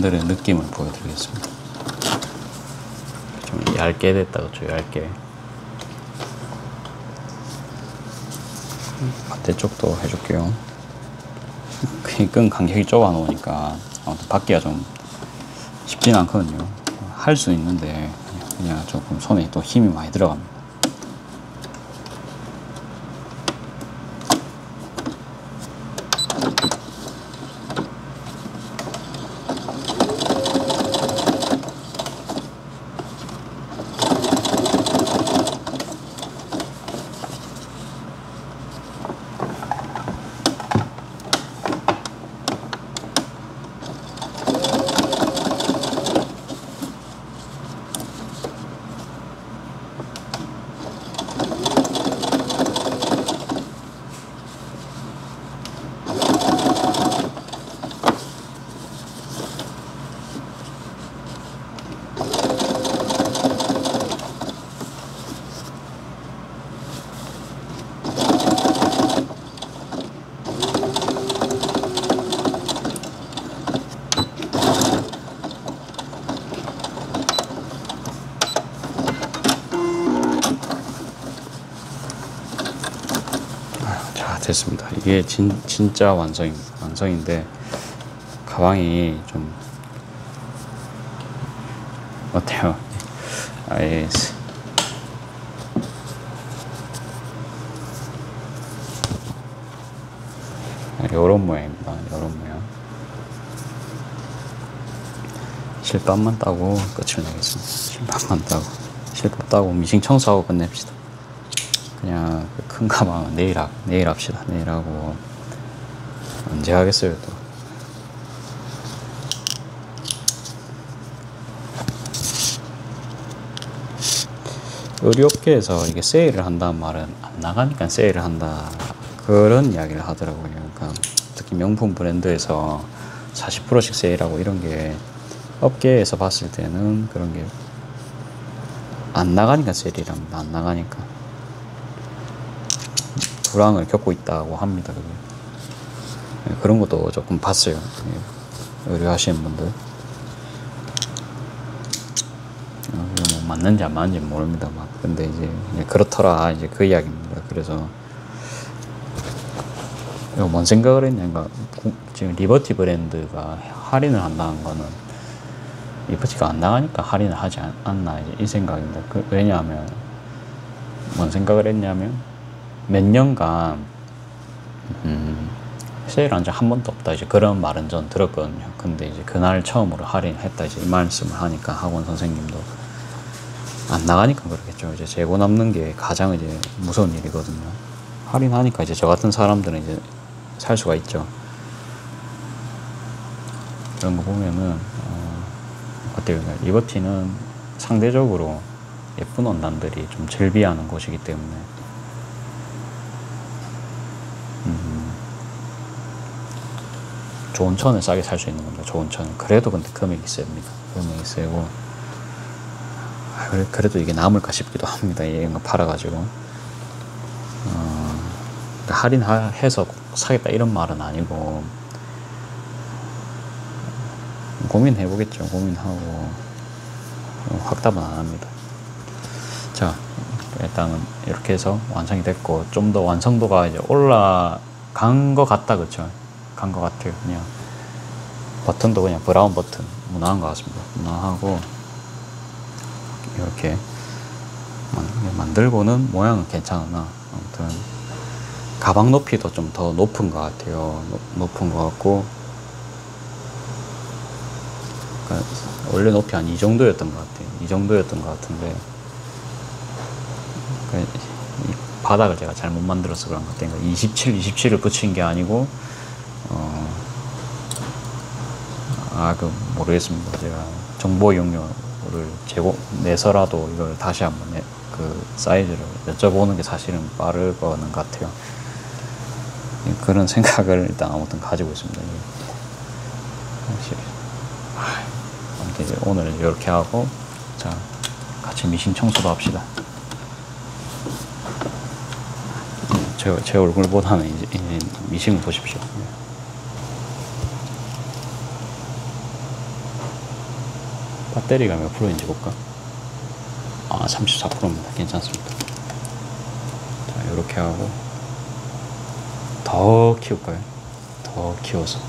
만드는 느낌을 보여드리겠습니다. 좀 얇게 됐다, 그렇죠? 얇게. 반대쪽도 해줄게요. 끈 간격이 좁아 놓으니까 아무튼 받기가 좀 쉽지는 않거든요. 할 수 있는데 그냥 조금 손에 또 힘이 많이 들어갑니다. 됐습니다. 이게 진짜 완성입니다. 완성인데 가방이 좀 어때요? 아예 요런 모양입니다. 요런 모양. 실밥만 따고 끝을 내겠습니다. 실밥만 따고 실밥 따고 미싱 청소하고 끝냅시다. 그냥 큰 가방은 내일 합시다. 내일 하고 언제 하겠어요 또. 의류업계에서 이게 세일을 한다는 말은 안 나가니까 세일을 한다 그런 이야기를 하더라고요. 그러니까 특히 명품 브랜드에서 40%씩 세일하고 이런 게 업계에서 봤을 때는 그런 게 안 나가니까 세일이랍니다. 안 나가니까. 불황을 겪고 있다고 합니다. 그런 것도 조금 봤어요. 의뢰하시는 분들. 뭐 맞는지 안 맞는지 모릅니다. 막 근데 이제 그렇더라 이제 그 이야기입니다. 그래서 이거 뭔 생각을 했냐니까 지금 리버티 브랜드가 할인을 한다는 거는 리버티가 안 나가니까 할인을 하지 않나 이제 이 생각입니다. 왜냐하면 뭔 생각을 했냐면 몇 년간 세일한 적 한 번도 없다 이제 그런 말은 전 들었거든요. 근데 이제 그날 처음으로 할인했다 이제 이 말씀을 하니까 학원 선생님도 안 나가니까 그렇겠죠. 이제 재고 남는 게 가장 이제 무서운 일이거든요. 할인하니까 이제 저 같은 사람들은 이제 살 수가 있죠. 그런 거 보면은 어때요? 리버티는 상대적으로 예쁜 원단들이 좀 즐비하는 곳이기 때문에 좋은 천을 싸게 살 수 있는 겁니다. 좋은 천은. 그래도 근데 금액이 셉니다. 금액이 세고 그래도 이게 남을까 싶기도 합니다. 이런 거 팔아가지고 할인해서 사겠다 이런 말은 아니고 고민해보겠죠. 고민하고 확답은 안 합니다. 자, 일단은 이렇게 해서 완성이 됐고 좀 더 완성도가 이제 올라간 것 같다, 그렇죠? 간 것 같아요. 그냥 버튼도 그냥 브라운 버튼 무난한 것 같습니다. 무난하고 이렇게 만들고는 모양은 괜찮으나 아무튼 가방 높이도 좀 더 높은 것 같아요. 높은 것 같고 그러니까 원래 높이 한 이 정도였던 것 같아요. 이 정도였던 것 같은데 그러니까 이 바닥을 제가 잘못 만들어서 그런 것 같아요. 27을 붙인 게 아니고 모르겠습니다. 제가 정보 이용료를 내서라도 이걸 다시 한번 그 사이즈를 여쭤보는 게 사실은 빠를 거는 것 같아요. 그런 생각을 일단 아무튼 가지고 있습니다. 아무튼 이제 오늘 이렇게 하고 자 같이 미싱 청소도 합시다. 제 얼굴보다는 이제 미싱을 보십시오. 배터리가 몇 프로인지 볼까? 아, 34%입니다. 괜찮습니다. 자, 이렇게 하고 더 키울까요? 더 키워서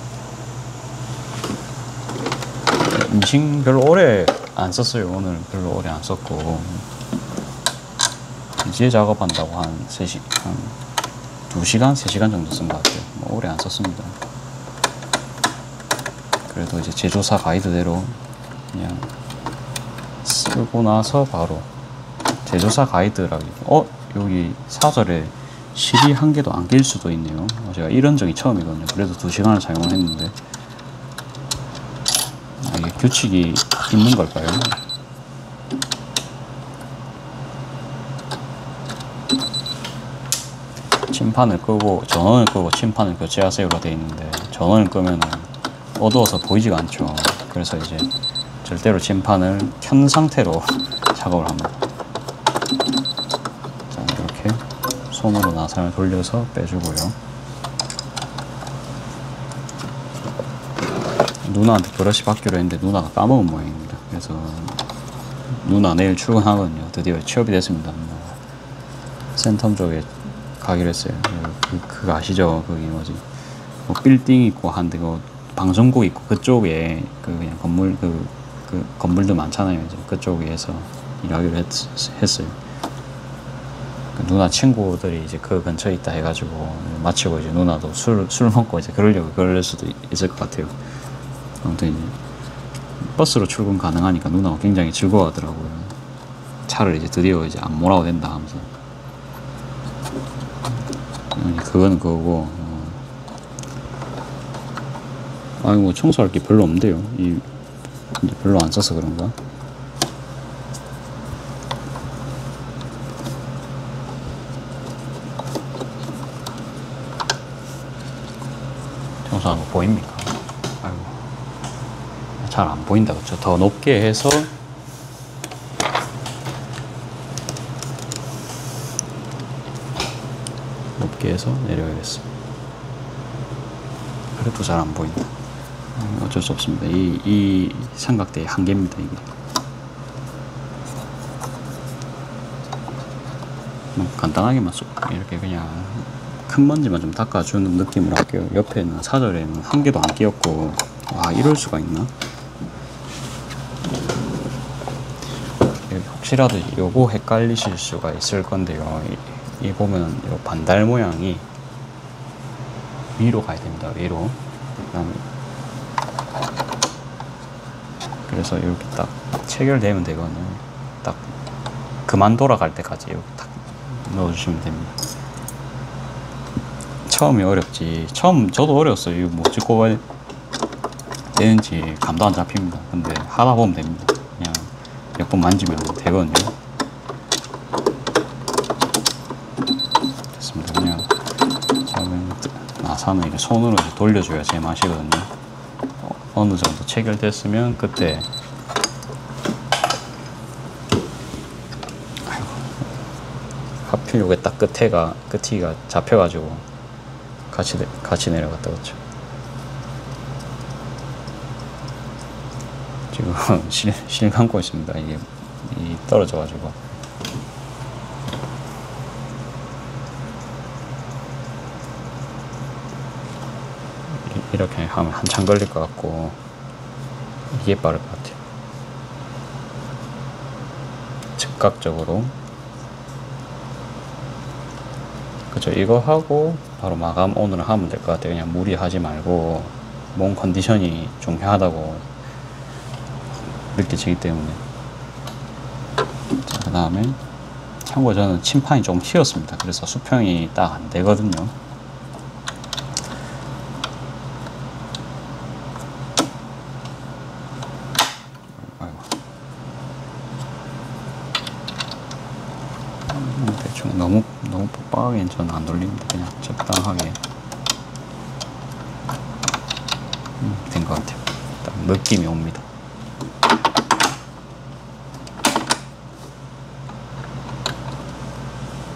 미싱 별로 오래 안 썼어요. 오늘 별로 오래 안 썼고, 이제 작업한다고 한 2시간, 3시간 정도 쓴 것 같아요. 뭐 오래 안 썼습니다. 그래도 이제 제조사 가이드대로 그냥 쓰고 나서 바로 제조사 가이드라고, 여기 사설에 실이 한 개도 안 낄 수도 있네요. 제가 이런 적이 처음이거든요. 그래도 2시간을 사용을 했는데, 이게 규칙이 있는 걸까요? 침판을 끄고 전원을 끄고 침판을 교체하세요로 되어 있는데, 전원을 끄면 어두워서 보이지가 않죠. 그래서 이제 절대로 침판을 켠 상태로 작업을 합니다. 자, 이렇게 손으로 나사를 돌려서 빼주고요. 누나한테 브러쉬 받기로 했는데 누나가 까먹은 모양입니다. 그래서 누나 내일 출근하거든요. 드디어 취업이 됐습니다. 센텀 쪽에 가기로 했어요. 그거 아시죠? 거기 뭐지? 뭐 빌딩 있고 한데 그 방송국 있고 그쪽에 그냥 그 건물도 많잖아요. 이제 그쪽에서 일하기로 했어요. 그 누나 친구들이 이제 그 근처에 있다 해가지고 마치고 이제 누나도 술 먹고 이제 그럴 수도 있을 것 같아요. 아무튼 이제 버스로 출근 가능하니까 누나가 굉장히 즐거워하더라고요. 차를 이제 드디어 이제 안 몰아도 된다 하면서. 그건 그거고, 뭐 청소할 게 별로 없는데요. 이제 별로 안 써서 그런가? 청소하는 거 보입니까? 아이고, 잘 안 보인다, 그쵸? 더 높게 해서 내려야겠습니다. 그래도 잘 안 보인다. 어쩔 수 없습니다. 이 삼각대의 한계입니다, 이게. 간단하게만 이렇게 그냥 큰 먼지만 좀 닦아주는 느낌으로 할게요. 옆에는 사절에는 한 개도 안 끼었고, 와, 이럴 수가 있나? 혹시라도 요거 헷갈리실 수가 있을 건데요. 이 보면 요 반달 모양이 위로 가야 됩니다. 위로. 그래서 이렇게 딱 체결되면 되거든요. 딱 그만 돌아갈 때까지 이렇게 딱 넣어주시면 됩니다. 처음이 어렵지. 저도 어려웠어요. 이거 뭐 찍고 가야 되는지 감도 안 잡힙니다. 근데 하다 보면 됩니다. 그냥 몇 번 만지면 되거든요. 됐습니다. 그냥 처음에 나사는 이렇게 손으로 이제 돌려줘야 제맛이거든요. 어느 정도 체결됐으면 그때 하필 요게 딱 끝이가 잡혀가지고 같이 내려갔다 그렇죠. 지금 실 감고 있습니다. 이게 떨어져가지고. 이렇게 하면 한참 걸릴 것 같고, 이게 빠를 것 같아요. 즉각적으로. 그쵸. 이거 하고 바로 마감 오늘 하면 될 것 같아요. 그냥 무리하지 말고, 몸 컨디션이 중요하다고 느껴지기 때문에. 자, 그 다음에 참고로 저는 침판이 좀 휘었습니다. 그래서 수평이 딱 안 되거든요. 대충 너무 빡빡하게 저는 안 돌립니다. 그냥 적당하게 된 것 같아요. 딱 느낌이 옵니다.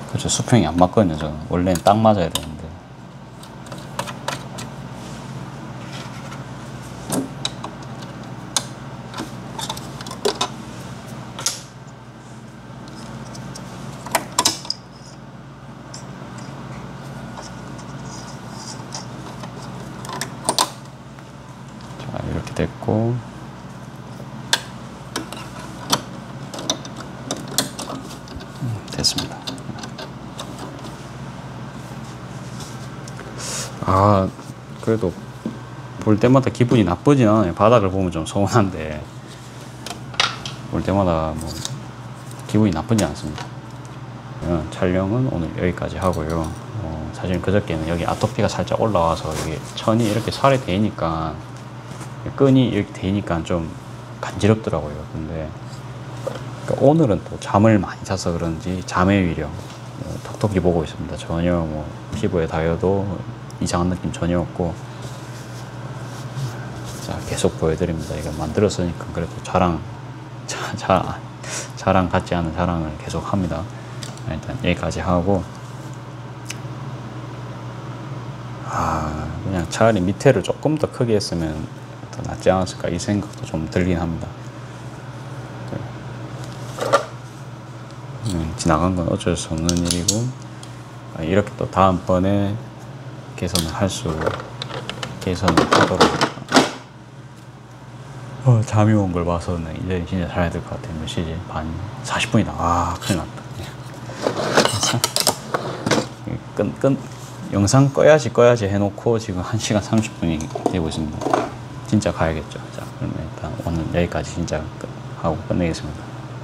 그렇죠. 수평이 안 맞거든요. 저는 원래는 딱 맞아야 되는데. 됐고, 됐습니다. 아, 그래도 볼 때마다 기분이 나쁘진 않아요. 바닥을 보면 좀 서운한데 볼 때마다 뭐 기분이 나쁘지 않습니다. 촬영은 오늘 여기까지 하고요. 사실 그저께는 여기 아토피가 살짝 올라와서 여기 천이 이렇게 살에 대니까, 끈이 이렇게 대니까 좀 간지럽더라고요. 근데 그러니까 오늘은 또 잠을 많이 자서 그런지 잠의 위력 톡톡히 보고 있습니다. 전혀 뭐 피부에 닿여도 이상한 느낌 전혀 없고. 자, 계속 보여드립니다. 이거 만들었으니까 그래도 자랑 같지 않은 자랑을 계속 합니다. 일단 여기까지 하고, 그냥 차라리 밑에를 조금 더 크게 했으면 더 낫지 않았을까 이 생각도 좀 들긴 합니다. 지나간 건 어쩔 수 없는 일이고, 이렇게 또 다음번에 개선을 하도록. 잠이 온 걸 봐서는 이제 진짜 자야 될 것 같아요. 몇 시지? 반 40분이다. 큰일 났다. 영상 꺼야지 해놓고 지금 1시간 30분이 되고 있습니다. 진짜 가야겠죠. 자, 그러면 일단 오늘 여기까지 진짜 하고 끝내겠습니다.